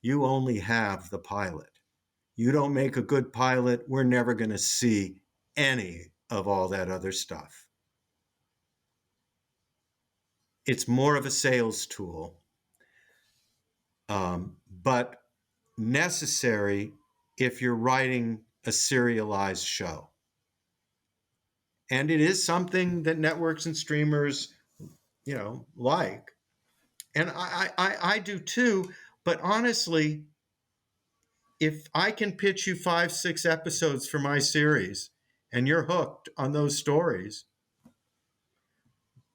you only have the pilot. You don't make a good pilot, we're never going to see any of all that other stuff. It's more of a sales tool, but necessary if you're writing a serialized show. And it is something that networks and streamers, like. And I do too. But honestly, if I can pitch you 5, 6 episodes for my series and you're hooked on those stories,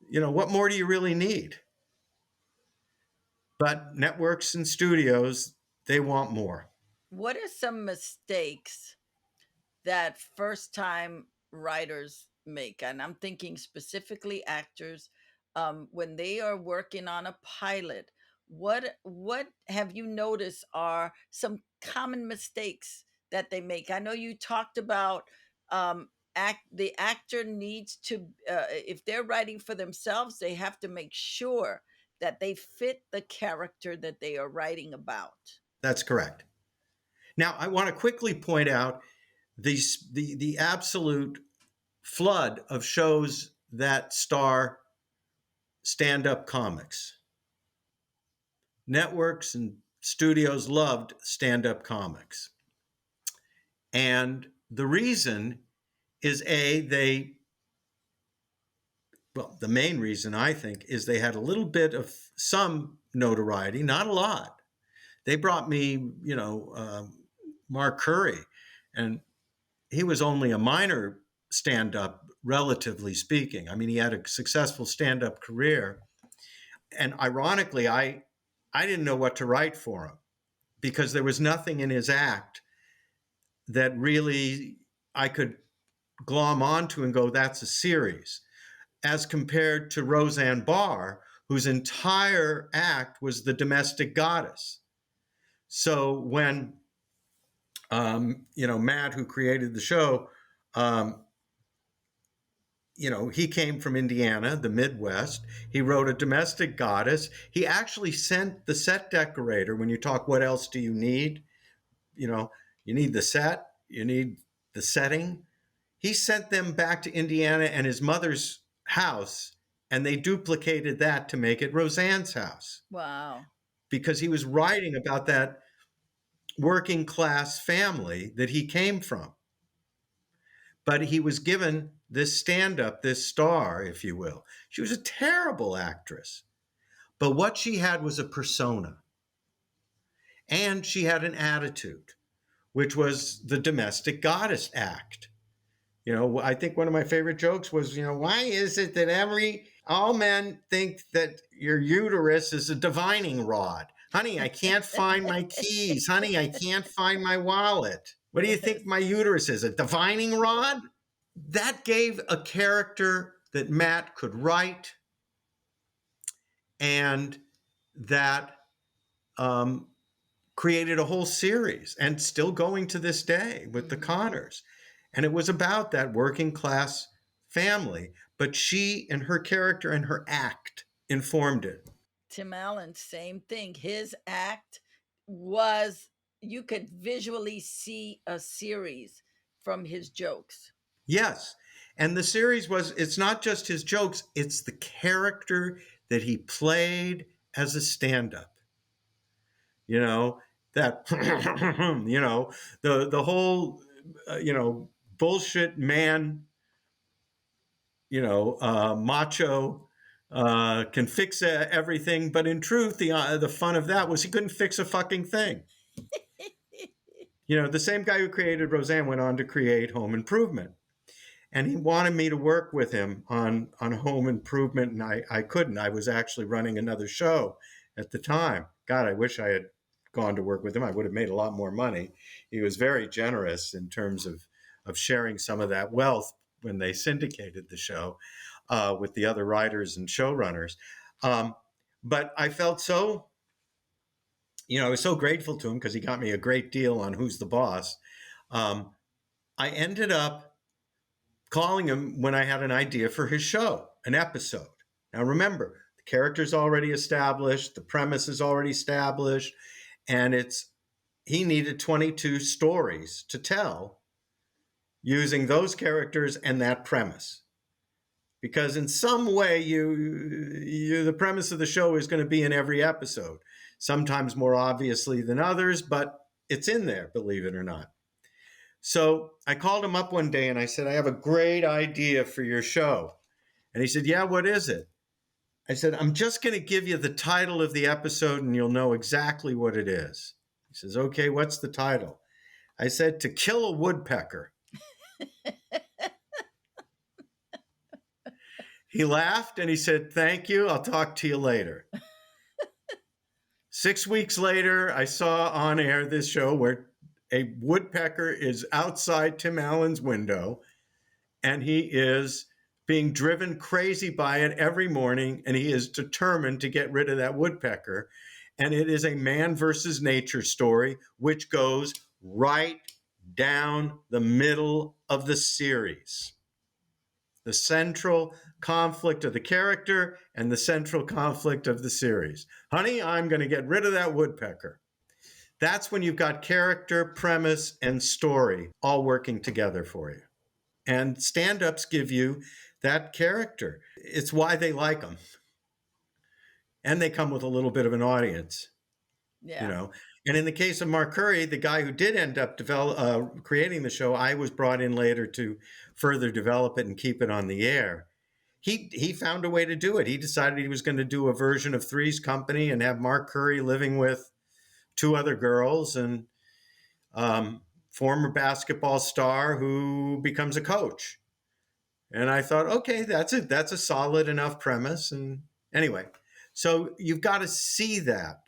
what more do you really need? But networks and studios, they want more. What are some mistakes that first time writers make? And I'm thinking specifically actors, when they are working on a pilot. What have you noticed are some common mistakes that they make? I know you talked about the actor needs to, if they're writing for themselves, they have to make sure that they fit the character that they are writing about. That's correct. Now, I want to quickly point out the absolute flood of shows that star stand-up comics. Networks and studios loved stand-up comics. And the reason is the main reason, I think, is they had a little bit of some notoriety, not a lot. They brought me, Mark Curry, and he was only a minor stand-up, relatively speaking. I mean, he had a successful stand-up career. And ironically, I didn't know what to write for him because there was nothing in his act that really I could glom onto and go, that's a series, as compared to Roseanne Barr, whose entire act was the domestic goddess. So when, Matt, who created the show, he came from Indiana, the Midwest. He wrote a domestic goddess. He actually sent the set decorator, when you talk, what else do you need? You need the set, you need the setting. He sent them back to Indiana and his mother's house, and they duplicated that to make it Roseanne's house. Wow. Because he was writing about that working class family that he came from. But he was given this stand-up, this star, if you will. She was a terrible actress. But what she had was a persona. And she had an attitude, which was the domestic goddess act. I think one of my favorite jokes was, why is it that all men think that your uterus is a divining rod? Honey, I can't find my keys. Honey, I can't find my wallet. What do you think my uterus is, a divining rod? That gave a character that Matt could write, and that created a whole series, and still going to this day with the Connors. And it was about that working class family, but she and her character and her act informed it. Tim Allen, same thing. His act was, you could visually see a series from his jokes. Yes. And the series it's not just his jokes, it's the character that he played as a stand-up. That, the whole, bullshit man, macho, can fix everything. But in truth, the fun of that was he couldn't fix a fucking thing. The same guy who created Roseanne went on to create Home Improvement. And he wanted me to work with him on Home Improvement, and I couldn't. I was actually running another show at the time. God, I wish I had gone to work with him. I would have made a lot more money. He was very generous in terms of sharing some of that wealth. when they syndicated the show with the other writers and showrunners. But I felt so, I was so grateful to him because he got me a great deal on Who's the Boss. Um, I ended up calling him when I had an idea for his show, an episode. Now remember, the character's already established, the premise is already established, and he needed 22 stories to tell using those characters and that premise. Because in some way, the premise of the show is going to be in every episode, sometimes more obviously than others, but it's in there, believe it or not. So I called him up one day and I said, I have a great idea for your show. And he said, yeah, what is it? I said, I'm just going to give you the title of the episode and you'll know exactly what it is. He says, okay, what's the title? I said, To Kill a Woodpecker. He laughed and he said, thank you. I'll talk to you later. 6 weeks later, I saw on air this show where a woodpecker is outside Tim Allen's window and he is being driven crazy by it every morning, and he is determined to get rid of that woodpecker. And it is a man versus nature story, which goes right down the middle of the series. The central conflict of the character and the central conflict of the series. Honey, I'm going to get rid of that woodpecker. That's when you've got character, premise, and story all working together for you. And stand-ups give you that character. It's why they like them. And they come with a little bit of an audience, Yeah. And in the case of Mark Curry, the guy who did end up creating the show, I was brought in later to further develop it and keep it on the air. He found a way to do it. He decided he was going to do a version of Three's Company and have Mark Curry living with two other girls and former basketball star who becomes a coach. And I thought, okay, that's it. That's a solid enough premise. And anyway, so you've got to see that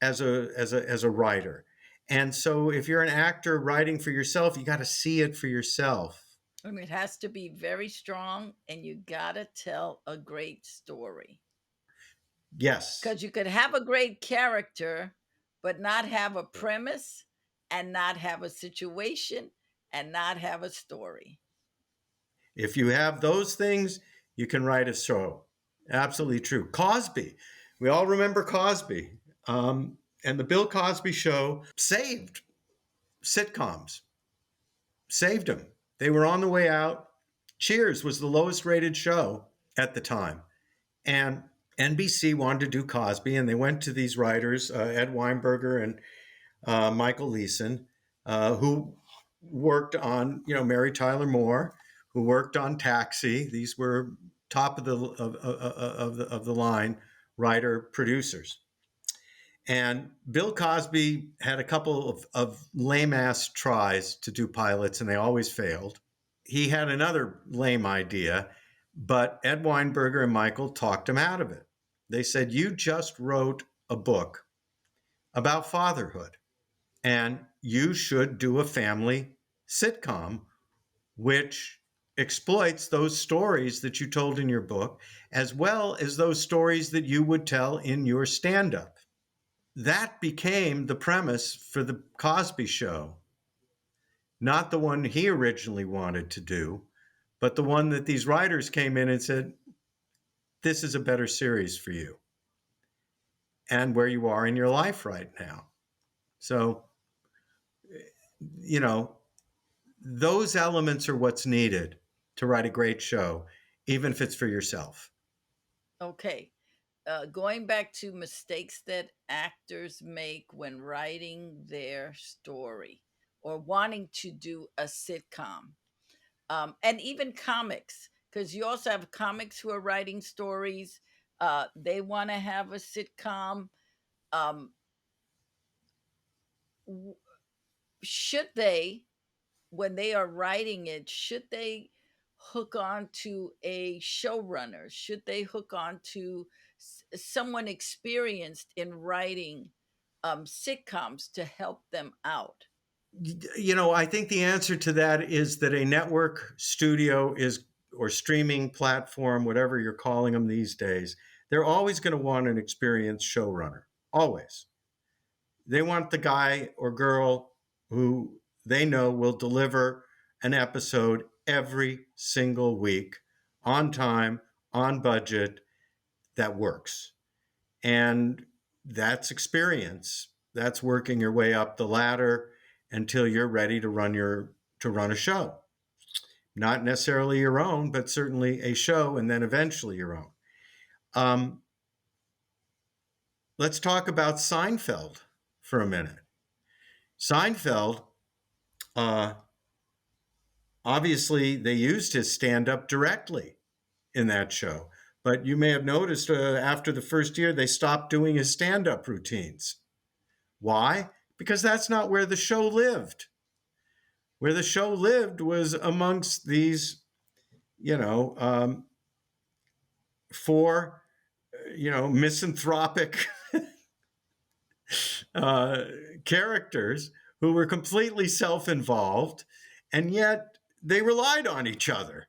as a writer. And so if you're an actor writing for yourself, you got to see it for yourself. I mean, it has to be very strong, and you gotta tell a great story. Yes. Because you could have a great character, but not have a premise, and not have a situation, and not have a story. If you have those things, you can write a show. Absolutely true. Cosby. We all remember Cosby. And the Bill Cosby show saved sitcoms, saved them. They were on the way out. Cheers was the lowest rated show at the time. And NBC wanted to do Cosby, and they went to these writers, Ed Weinberger and Michael Leeson, who worked on, Mary Tyler Moore, who worked on Taxi. These were top of the line writer producers. And Bill Cosby had a couple of lame ass tries to do pilots, and they always failed. He had another lame idea, but Ed Weinberger and Michael talked him out of it. They said, you just wrote a book about fatherhood, and you should do a family sitcom which exploits those stories that you told in your book, as well as those stories that you would tell in your stand-up. That became the premise for the Cosby Show, not the one he originally wanted to do, but the one that these writers came in and said, this is a better series for you and where you are in your life right now. So, those elements are what's needed to write a great show, even if it's for yourself. Okay. Going back to mistakes that actors make when writing their story or wanting to do a sitcom, and even comics, because you also have comics who are writing stories. They want to have a sitcom. Um, should they, when they are writing it, should they hook on to a showrunner? Should they hook on to someone experienced in writing sitcoms to help them out? I think the answer to that is that a network studio is, or streaming platform, whatever you're calling them these days, they're always going to want an experienced showrunner. Always. They want the guy or girl who they know will deliver an episode every single week on time, on budget, that works. And that's experience. That's working your way up the ladder until you're ready to run a show. Not necessarily your own, but certainly a show, and then eventually your own. Um, let's talk about Seinfeld for a minute. Seinfeld, uh, obviously, they used his stand up directly in that show. But you may have noticed after the first year, they stopped doing his stand up routines. Why? Because that's not where the show lived. Where the show lived was amongst these, you know, four, misanthropic uh, characters who were completely self involved, and yet they relied on each other.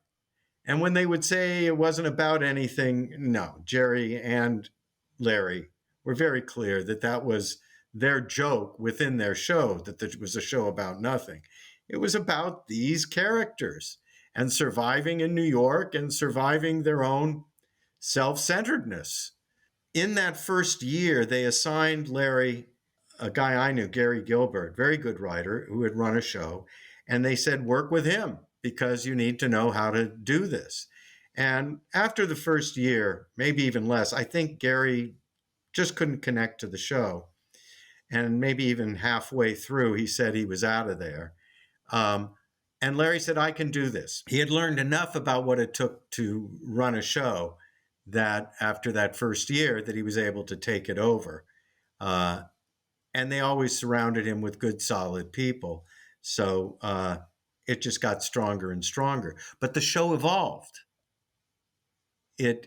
And when they would say it wasn't about anything, no, Jerry and Larry were very clear that that was their joke within their show, that it was a show about nothing. It was about these characters and surviving in New York and surviving their own self centeredness. In that first year, they assigned Larry a guy I knew, Gary Gilbert, very good writer who had run a show. And they said, work with him because you need to know how to do this. And after the first year, maybe even less, I think Gary just couldn't connect to the show. And maybe even halfway through, he said he was out of there. And Larry said, I can do this. He had learned enough about what it took to run a show that after that first year that he was able to take it over. And they always surrounded him with good, solid people. So it just got stronger and stronger. But the show evolved. It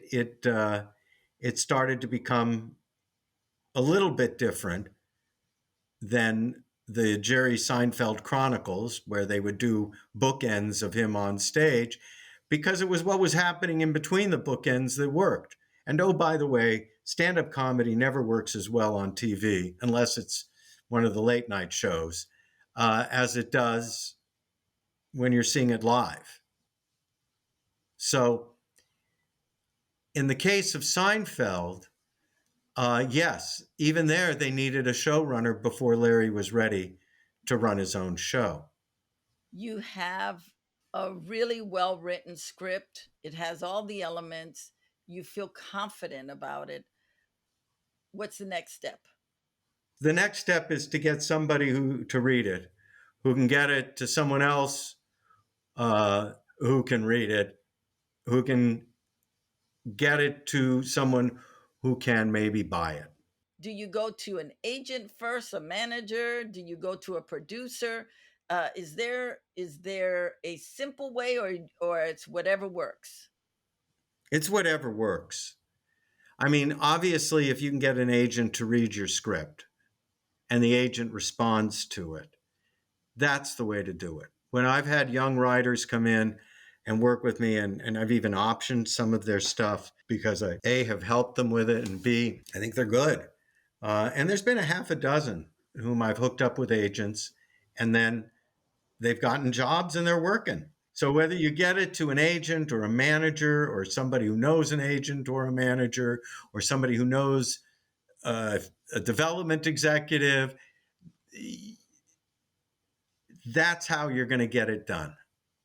started to become a little bit different than the Jerry Seinfeld Chronicles, where they would do bookends of him on stage, because it was what was happening in between the bookends that worked. And oh, by the way, stand-up comedy never works as well on TV, unless it's one of the late night shows, as it does when you're seeing it live. So in the case of Seinfeld, yes, even there, they needed a showrunner before Larry was ready to run his own show. You have a really well written script, it has all the elements, you feel confident about it. What's the next step? The next step is to get somebody who to read it, who can get it to someone else who can read it, who can get it to someone who can maybe buy it. Do you go to an agent first, a manager? Do you go to a producer? Is there a simple way, or it's whatever works? It's whatever works. I mean, obviously, if you can get an agent to read your script and the agent responds to it, that's the way to do it. When I've had young writers come in and work with me, and I've even optioned some of their stuff because I, A, have helped them with it, and B, I think they're good. And there's been a half a dozen whom I've hooked up with agents, and then they've gotten jobs and they're working. So whether you get it to an agent or a manager or somebody who knows an agent or a manager or somebody who knows a development executive, that's how you're going to get it done.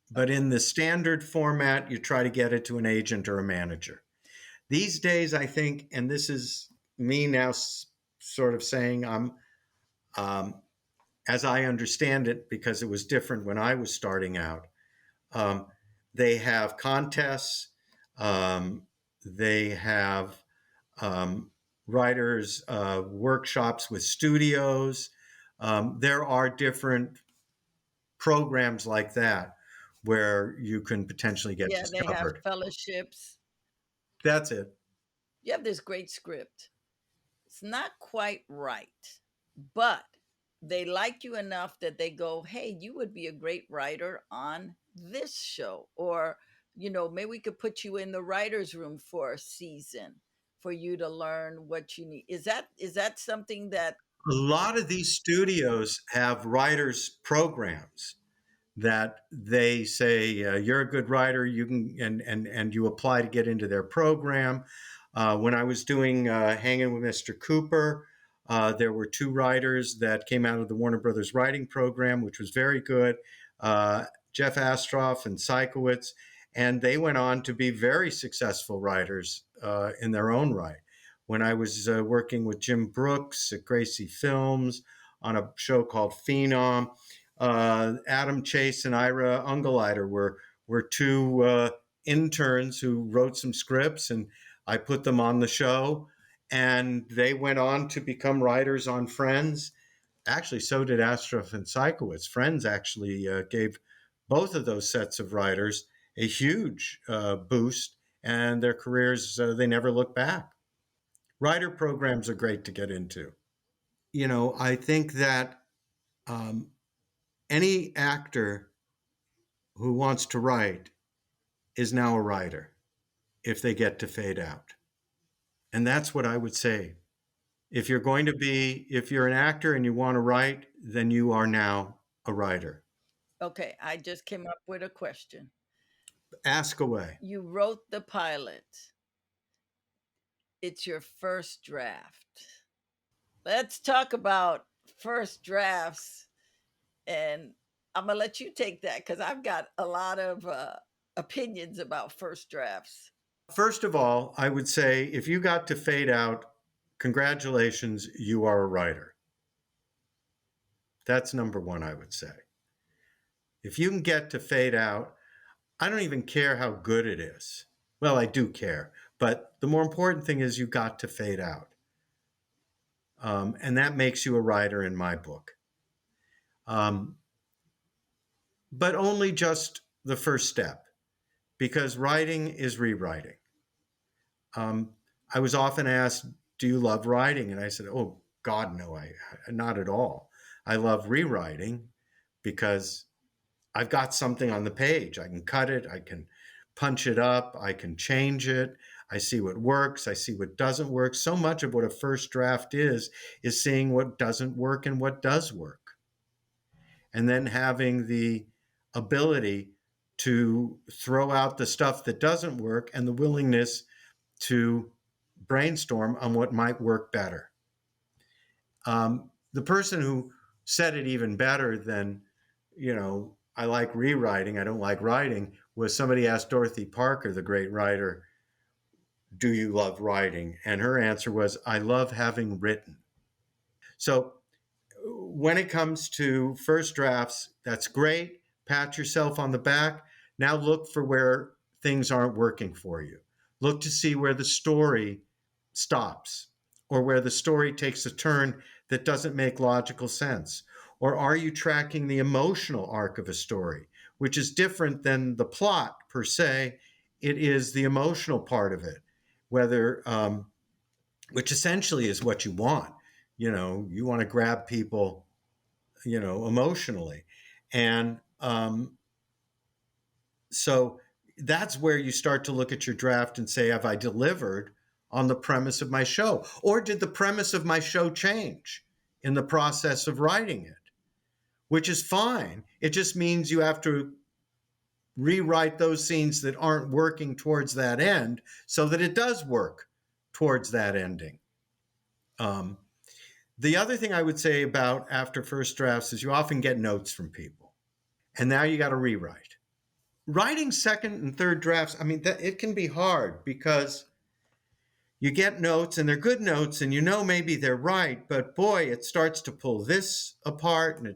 But in the standard format, you try to get it to an agent or a manager. These days, I think, and this is me now sort of saying as I understand it, because it was different when I was starting out, they have contests, they have writers' workshops with studios. There are different programs like that where you can potentially get Yeah, they have discovered. fellowships. That's it. You have this great script. It's not quite right, but they like you enough that they go, hey, you would be a great writer on this show. Or, maybe we could put you in the writer's room for a season for you to learn what you need. Is that something that A lot of these studios have writers programs that they say you're a good writer, you can and you apply to get into their program. When I was doing Hanging with Mr. Cooper, there were two writers that came out of the Warner Brothers writing program, which was very good, Jeff Astroff and Sikowitz, and they went on to be very successful writers in their own right. When I was working with Jim Brooks at Gracie Films on a show called Phenom, Adam Chase and Ira Ungelleider were two interns who wrote some scripts, and I put them on the show, and they went on to become writers on Friends. Actually, so did Astrof and Sikowitz. Friends actually gave both of those sets of writers a huge boost, and their careers, they never look back. Writer programs are great to get into. I think that um, any actor who wants to write is now a writer if they get to fade out. And that's what I would say. If you're an actor and you want to write, then you are now a writer. okay, I just came up with a question. Ask away. You wrote the pilot. It's your first draft. Let's talk about first drafts, and I'm gonna let you take that because I've got a lot of opinions about first drafts. First of all, I would say if you got to fade out, congratulations, you are a writer. That's number one, I would say. If you can get to fade out, I don't even care how good it is. Well, I do care, but the more important thing is you got to fade out. And that makes you a writer in my book. Um, but only just the first step, because writing is rewriting. Um, I was often asked, "Do you love writing?" And I said, "Oh God, no, I not at all. I love rewriting because I've got something on the page. I can cut it, I can punch it up, I can change it. I see what works, I see what doesn't work. So much of what a first draft is seeing what doesn't work and what does work, and then having the ability to throw out the stuff that doesn't work and the willingness to brainstorm on what might work better. The person who said it even better than, I like rewriting, I don't like writing, was somebody asked Dorothy Parker, the great writer, "Do you love writing?" And her answer was, "I love having written." So when it comes to first drafts, that's great. Pat yourself on the back. Now look for where things aren't working for you. Look to see where the story stops or where the story takes a turn that doesn't make logical sense. Or are you tracking the emotional arc of a story, which is different than the plot per se? It is the emotional part of it, whether which essentially is what you want. You want to grab people, emotionally. And so that's where you start to look at your draft and say, have I delivered on the premise of my show? Or did the premise of my show change in the process of writing it? Which is fine. It just means you have to rewrite those scenes that aren't working towards that end so that it does work towards that ending. The other thing I would say about after first drafts is you often get notes from people, and now you got to rewrite. Writing second and third drafts, I mean, it can be hard because you get notes and they're good notes and maybe they're right, but boy, it starts to pull this apart and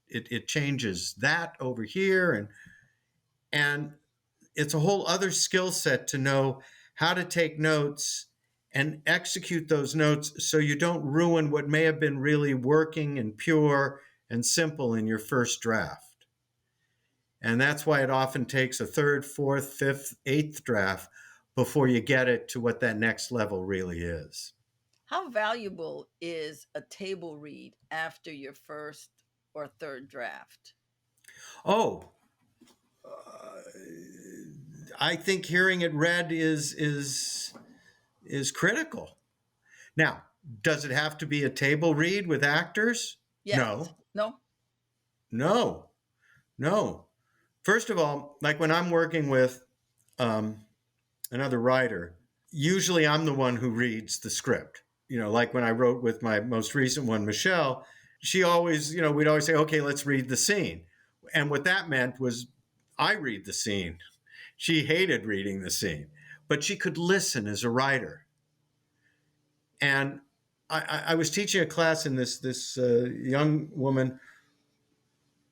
it changes that over here, and it's a whole other skill set to know how to take notes and execute those notes so you don't ruin what may have been really working and pure and simple in your first draft. And that's why it often takes a third, fourth, fifth, eighth draft before you get it to what that next level really is. How valuable is a table read after your first or third draft? Oh, I think hearing it read is critical. Now, does it have to be a table read with actors? Yes. No, No? no, no. First of all, like when I'm working with um, another writer, usually I'm the one who reads the script. Like when I wrote with my most recent one, Michelle, she always, we'd always say, okay, let's read the scene. And what that meant was I read the scene. She hated reading the scene, but she could listen as a writer. And I was teaching a class, and this young woman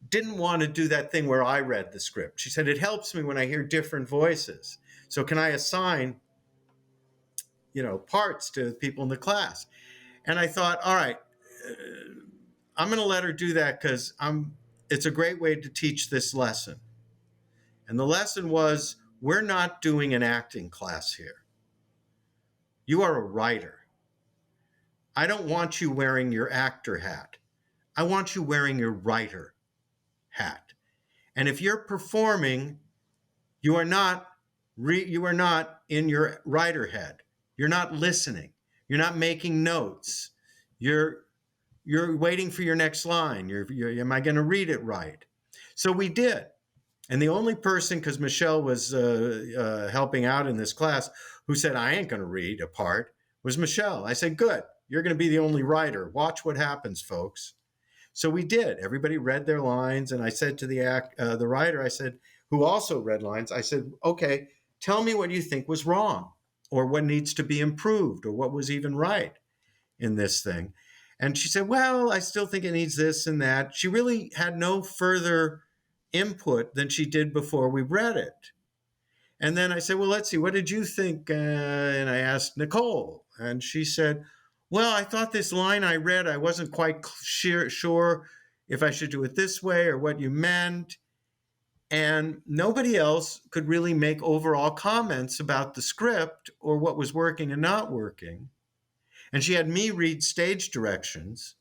didn't want to do that thing where I read the script. She said, it helps me when I hear different voices. So can I assign, parts to people in the class? And I thought, all right, I'm going to let her do that because it's a great way to teach this lesson. And the lesson was, we're not doing an acting class here. You are a writer. I don't want you wearing your actor hat. I want you wearing your writer hat. And if you're performing, you are not you are not in your writer head. You're not listening. You're not making notes. You're you're waiting for your next line. Am I going to read it right? So we did. And the only person, because Michelle was helping out in this class, who said, I ain't going to read a part, was Michelle. I said, good. You're going to be the only writer. Watch what happens, folks. So we did. Everybody read their lines. And I said to the writer, I said, who also read lines, I said, okay, tell me what you think was wrong or what needs to be improved or what was even right in this thing. And she said, well, I still think it needs this and that. She really had no further input than she did before we read it. And then I said, well, let's see, what did you think? And I asked Nicole, and she said, well, I thought this line I read, I wasn't quite sure if I should do it this way or what you meant. And nobody else could really make overall comments about the script or what was working and not working. And she had me read stage directions.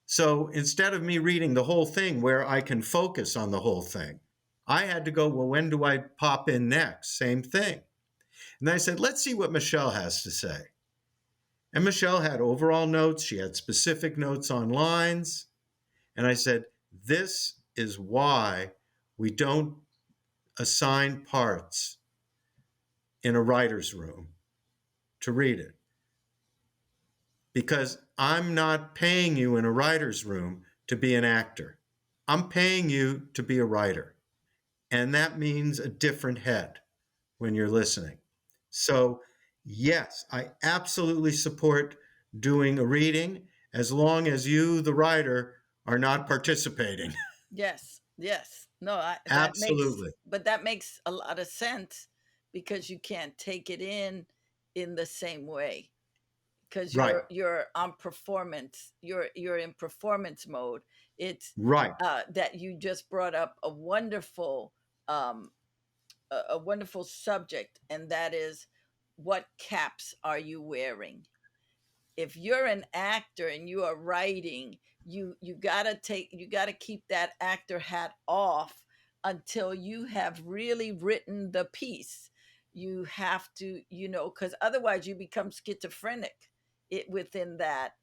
So instead of me reading the whole thing where I can focus on the whole thing, I had to go, well, when do I pop in next? Same thing. And I said, let's see what Michelle has to say. And Michelle had overall notes. She had specific notes on lines. And I said, this is why we don't assign parts in a writer's room to read it. Because I'm not paying you in a writer's room to be an actor. I'm paying you to be a writer. And that means a different head when you're listening. So, yes, I absolutely support doing a reading as long as you, the writer, are not participating. Yes. Yes. No, Absolutely. that makes a lot of sense because you can't take it in the same way because Right. you're on performance. You're in performance mode. It's Right. that you just brought up um a wonderful subject, and that is, what caps are you wearing? If you're an actor and you are writing, you gotta keep that actor hat off until you have really written the piece. You have to, because otherwise you become schizophrenic within that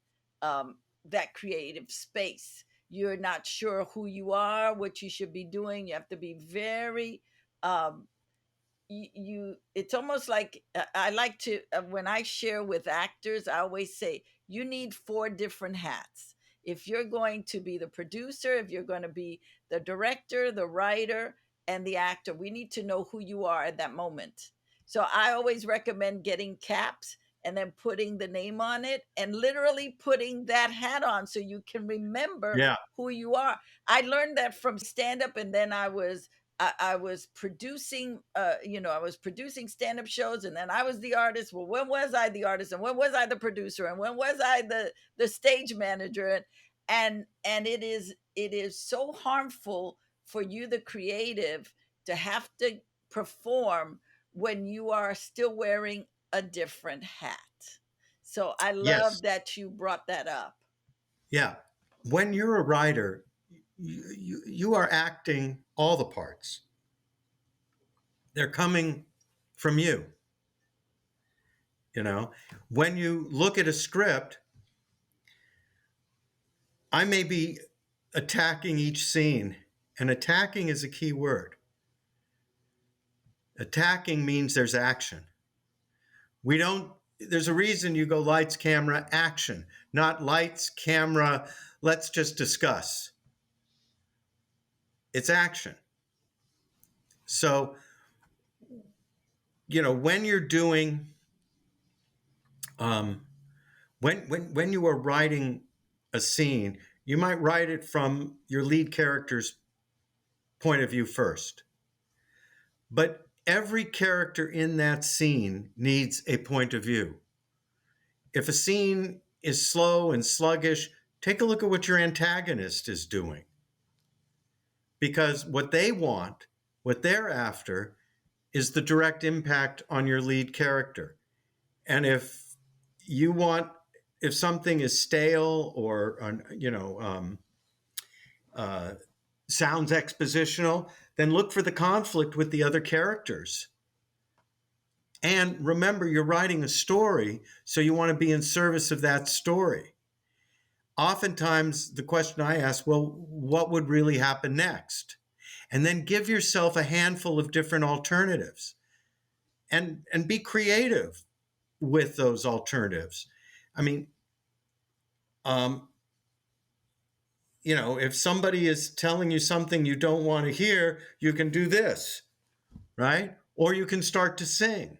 creative space. You're not sure who you are, what you should be doing. You have to be very um, it's almost like I like to when I share with actors, I always say you need four different hats. If you're going to be the producer, if you're going to be the director, the writer, and the actor, we need to know who you are at that moment. So I always recommend getting caps and then putting the name on it and literally putting that hat on so you can remember Yeah. who you are. I learned that from stand up, and then I was producing, I was producing stand-up shows, and then I was the artist. Well, when was I the artist, and when was I the producer, and when was I the stage manager? And it is so harmful for you, the creative, to have to perform when you are still wearing a different hat. So I Yes. love that you brought that up. Yeah. When you're a writer, you are acting all the parts. They're coming from you. You know, when you look at a script, I may be attacking each scene, and attacking is a key word. Attacking means there's action. We don't, there's a reason you go lights, camera, action, not lights, camera, let's just discuss. It's action. So, you know, when you're doing, um, when you are writing a scene, you might write it from your lead character's point of view first. But every character in that scene needs a point of view. If a scene is slow and sluggish, take a look at what your antagonist is doing. Because what they want, what they're after, is the direct impact on your lead character. And if you want, if something is stale or, sounds expositional, then look for the conflict with the other characters. And remember, you're writing a story, so you want to be in service of that story. Oftentimes, the question I ask, well, what would really happen next? And then give yourself a handful of different alternatives and be creative with those alternatives. I mean, um, you know, if somebody is telling you something you don't want to hear, you can do this, right? Or you can start to sing,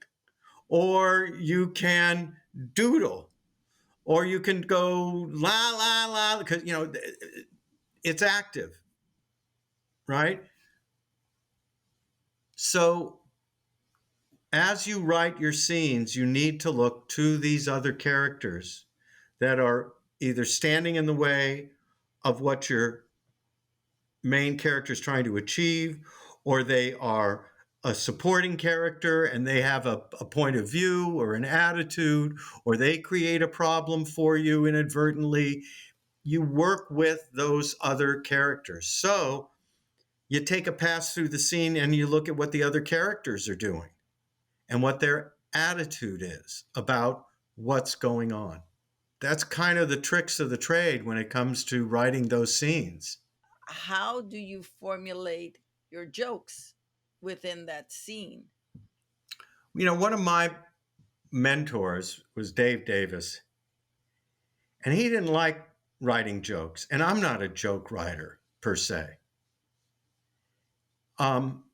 or you can doodle, or you can go la la la, because you know it's active, right? So as you write your scenes, you need to look to these other characters that are either standing in the way of what your main character is trying to achieve, or they are a supporting character and they have a point of view or an attitude, or they create a problem for you inadvertently. You work with those other characters. So you take a pass through the scene and you look at what the other characters are doing and what their attitude is about what's going on. That's kind of the tricks of the trade when it comes to writing those scenes. How do you formulate your jokes within that scene? You know, one of my mentors was Dave Davis, and he didn't like writing jokes, and I'm not a joke writer per se. Um,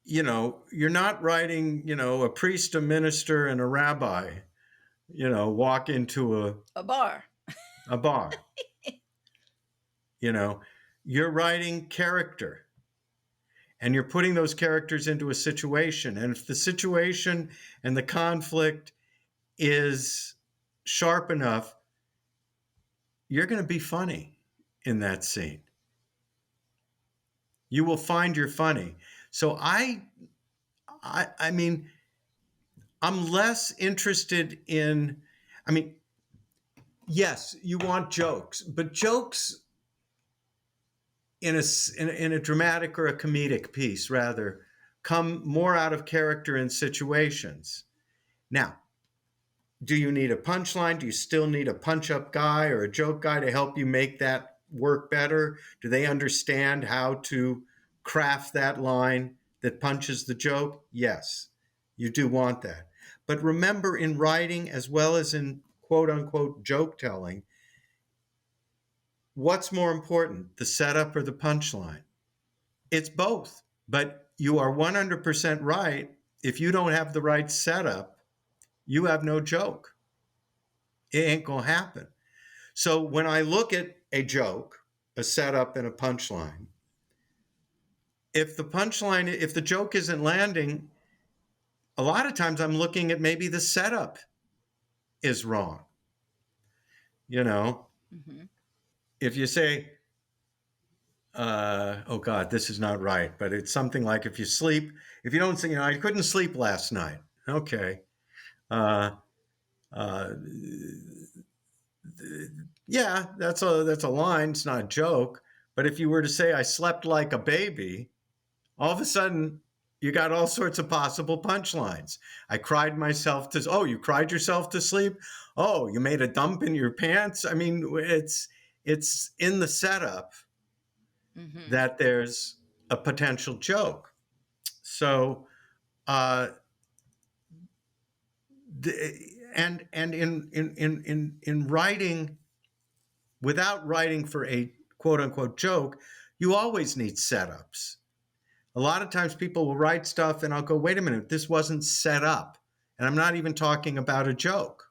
you know, you're not writing, you know, a priest, a minister, and a rabbi, you know, walk into A bar. a bar. You know, you're writing character and you're putting those characters into a situation. And if the situation and the conflict is sharp enough, you're going to be funny in that scene. You will find you're funny. So I mean, I'm less interested in, I mean, yes, you want jokes, but jokes in a dramatic or a comedic piece rather come more out of character and situations. Now, do you need a punchline? Do you still need a punch up guy or a joke guy to help you make that work better? Do they understand how to craft that line that punches the joke? Yes, you do want that. But remember, in writing as well as in quote unquote joke telling, what's more important, the setup or the punchline? It's both, but you are 100% right. If you don't have the right setup, you have no joke. It ain't going to happen. So when I look at a joke, a setup, and a punchline, if the joke isn't landing, a lot of times I'm looking at maybe the setup is wrong. You know, Mm-hmm. if you say, oh God, this is not right, but it's something like if you don't say, you know, I couldn't sleep last night. Okay. Uh, yeah, that's a line. It's not a joke. But if you were to say I slept like a baby, all of a sudden you got all sorts of possible punchlines. I cried myself to. Oh, you cried yourself to sleep. Oh, you made a dump in your pants. I mean, it's in the setup Hmm. that there's a potential joke. So, uh, and in writing, without writing for a quote unquote joke, you always need setups. A lot of times people will write stuff and I'll go, wait a minute, this wasn't set up. And I'm not even talking about a joke.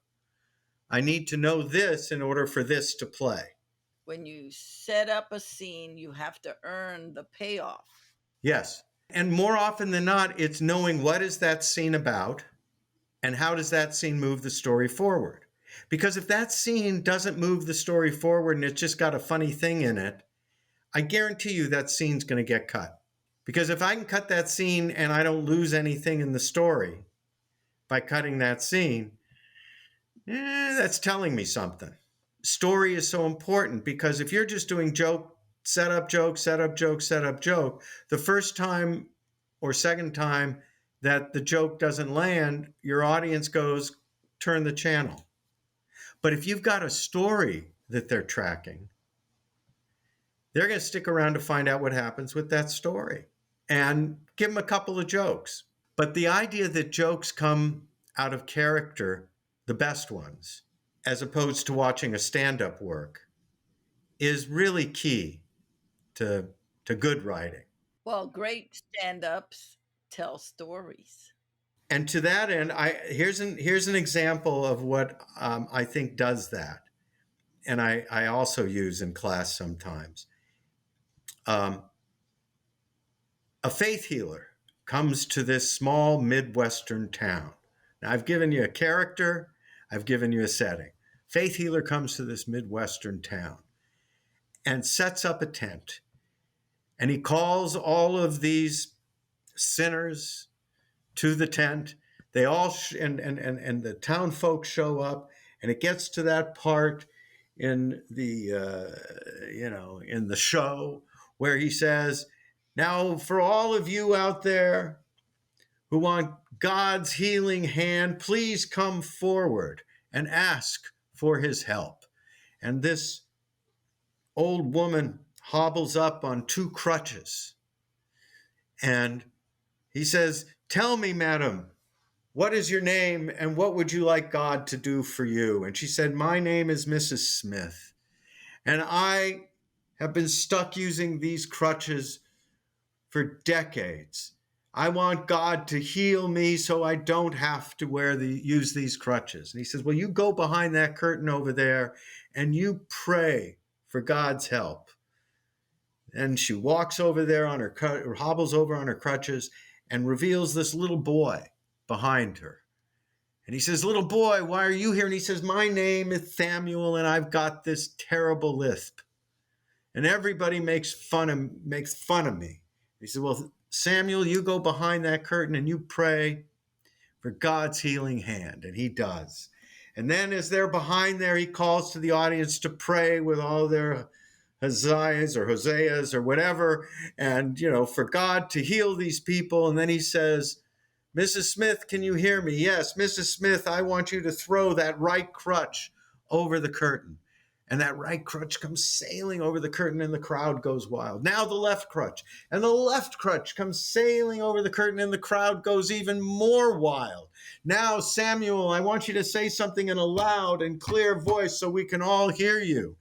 I need to know this in order for this to play. When you set up a scene, you have to earn the payoff. Yes. And more often than not, it's knowing what is that scene about and how does that scene move the story forward. Because if that scene doesn't move the story forward and it's just got a funny thing in it, I guarantee you that scene's going to get cut. Because if I can cut that scene and I don't lose anything in the story by cutting that scene, that's telling me something. Story is so important because if you're just doing joke, set up joke, set up joke, set up joke, the first time or second time that the joke doesn't land, your audience goes, turn the channel. But if you've got a story that they're tracking, they're going to stick around to find out what happens with that story and give them a couple of jokes. But the idea that jokes come out of character, the best ones, as opposed to watching a stand-up work, is really key to good writing. Well, great stand-ups tell stories. And to that end, here's an example of what I think does that, and I also use in class sometimes. Um, a faith healer comes to this small Midwestern town. Now, I've given you a character, I've given you a setting. Faith healer comes to this Midwestern town and sets up a tent. And he calls all of these sinners to the tent. They all and the town folks show up, and it gets to that part in the in the show where he says, "Now, for all of you out there who want God's healing hand, please come forward and ask for his help." And this old woman hobbles up on two crutches. And he says, "Tell me, madam, what is your name and what would you like God to do for you?" And she said, "My name is Mrs. Smith. And I have been stuck using these crutches for decades. I want God to heal me so I don't have to use these crutches." And he says, "Well, you go behind that curtain over there and you pray for God's help." And she walks over there on or hobbles over on her crutches and reveals this little boy behind her. And he says, "Little boy, why are you here?" And he says, "My name is Samuel and I've got this terrible lisp. And everybody makes fun of me." He said, "Well, Samuel, you go behind that curtain and you pray for God's healing hand." And he does. And then as they're behind there, he calls to the audience to pray with all their Hoseas or whatever, and for God to heal these people. And then he says, "Mrs. Smith, can you hear me?" "Yes, Mrs. Smith, I want you to throw that right crutch over the curtain." And that right crutch comes sailing over the curtain and the crowd goes wild. Now the left crutch. And the left crutch comes sailing over the curtain and the crowd goes even more wild. "Now, Samuel, I want you to say something in a loud and clear voice so we can all hear you."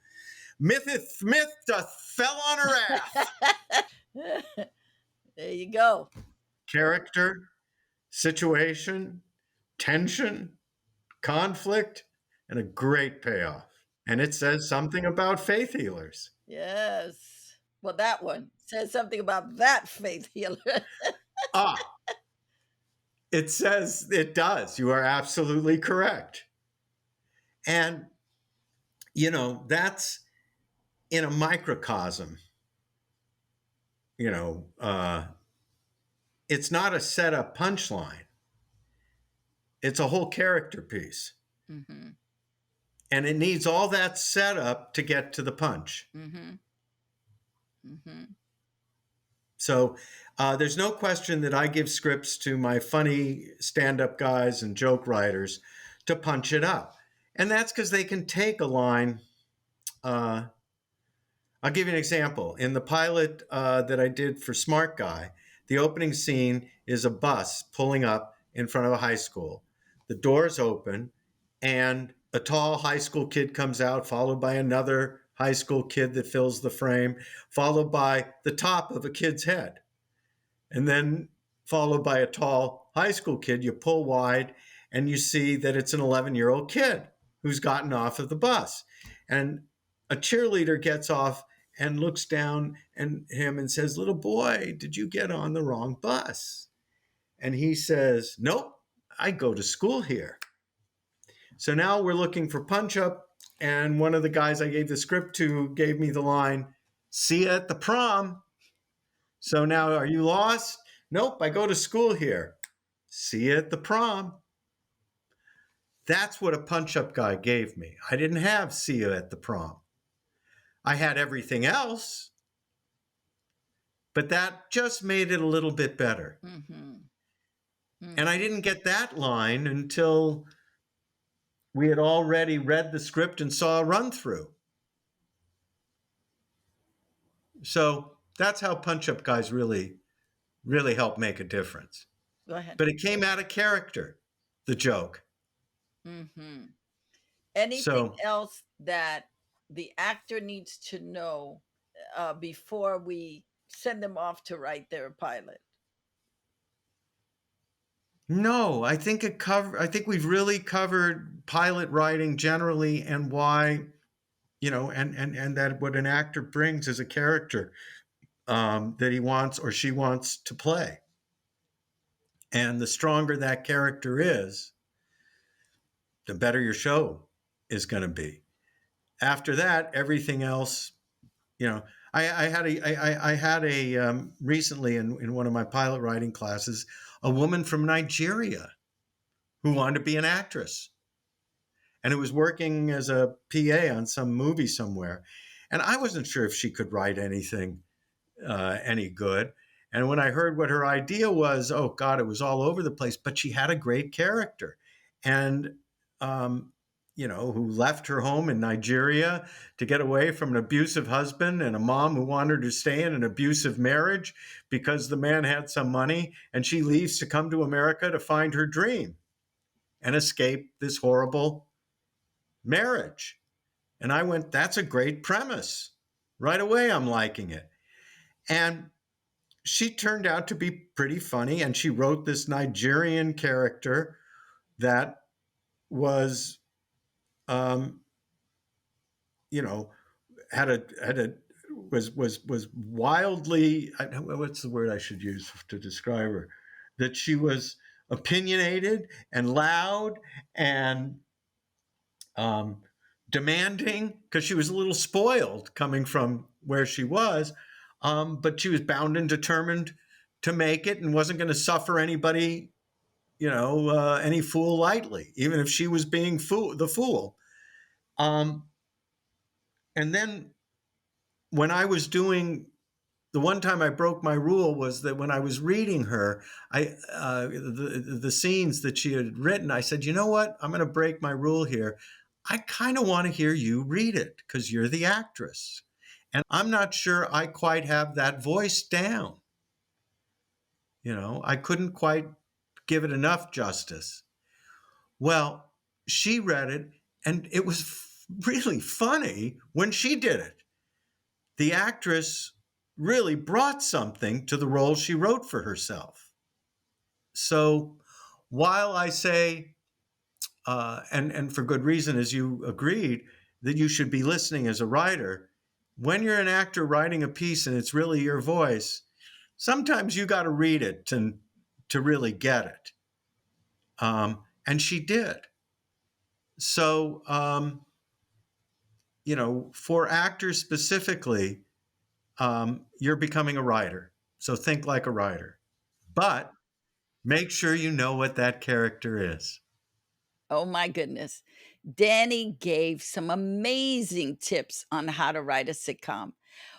"Mrs. Smith just fell on her ass." There you go. Character, situation, tension, conflict, and a great payoff. And it says something about faith healers. Yes. Well, that one says something about that faith healer. Ah, it says it does. You are absolutely correct. And, that's in a microcosm. You know, it's not a setup punchline, it's a whole character piece. Mm-hmm. And it needs all that setup to get to the punch. Mm-hmm. Mm-hmm. So there's no question that I give scripts to my funny stand-up guys and joke writers to punch it up. And that's because they can take a line. I'll give you an example. In the pilot that I did for Smart Guy, the opening scene is a bus pulling up in front of a high school. The doors open, and a tall high school kid comes out, followed by another high school kid that fills the frame, followed by the top of a kid's head, and then followed by a tall high school kid. You pull wide, and you see that it's an 11-year-old kid who's gotten off of the bus. And a cheerleader gets off and looks down at him and says, "Little boy, did you get on the wrong bus?" And he says, "Nope, I go to school here." So now we're looking for punch up. And one of the guys I gave the script to gave me the line, "See you at the prom." So now, are you lost? Nope, I go to school here. See you at the prom. That's what a punch up guy gave me. I didn't have "see you at the prom." I had everything else, but that just made it a little bit better. Mm-hmm. And I didn't get that line until we had already read the script and saw a run through. So that's how punch up guys really, really help make a difference. Go ahead. But it came out of character, the joke. Mm-hmm. Anything So else that the actor needs to know before we send them off to write their pilot? no, I think we've really covered pilot writing generally and why, and that what an actor brings as a character that he wants or she wants to play. And the stronger that character is, the better your show is going to be. After that, everything else, you know, I had a recently in one of my pilot writing classes, a woman from Nigeria who wanted to be an actress and who was working as a PA on some movie somewhere. And I wasn't sure if she could write anything any good. And when I heard what her idea was, oh God, it was all over the place. But she had a great character, and who left her home in Nigeria to get away from an abusive husband and a mom who wanted her to stay in an abusive marriage because the man had some money, and she leaves to come to America to find her dream and escape this horrible marriage. And I went, that's a great premise. Right away, I'm liking it. And she turned out to be pretty funny, and she wrote this Nigerian character that was, had a was wildly. What's the word I should use to describe her? That she was opinionated and loud and demanding because she was a little spoiled coming from where she was. But she was bound and determined to make it and wasn't going to suffer anybody, any fool lightly, even if she was being the fool. And then when I was doing, the one time I broke my rule was that when I was reading her, the scenes that she had written, I said, you know what? I'm going to break my rule here. I kind of want to hear you read it because you're the actress. And I'm not sure I quite have that voice down. I couldn't quite give it enough justice. Well, she read it, and it was really funny when she did it. The actress really brought something to the role she wrote for herself. So while I say, and for good reason, as you agreed, that you should be listening as a writer, when you're an actor writing a piece and it's really your voice, sometimes you got to read it to really get it. And she did. So, for actors specifically, you're becoming a writer. So think like a writer, but make sure you know what that character is. Oh my goodness. Danny gave some amazing tips on how to write a sitcom.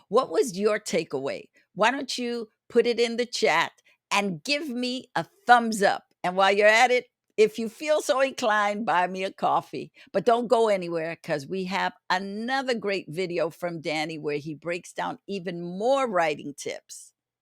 What was your takeaway? Why don't you put it in the chat and give me a thumbs up? And while you're at it, if you feel so inclined, buy me a coffee. But don't go anywhere because we have another great video from Danny where he breaks down even more writing tips.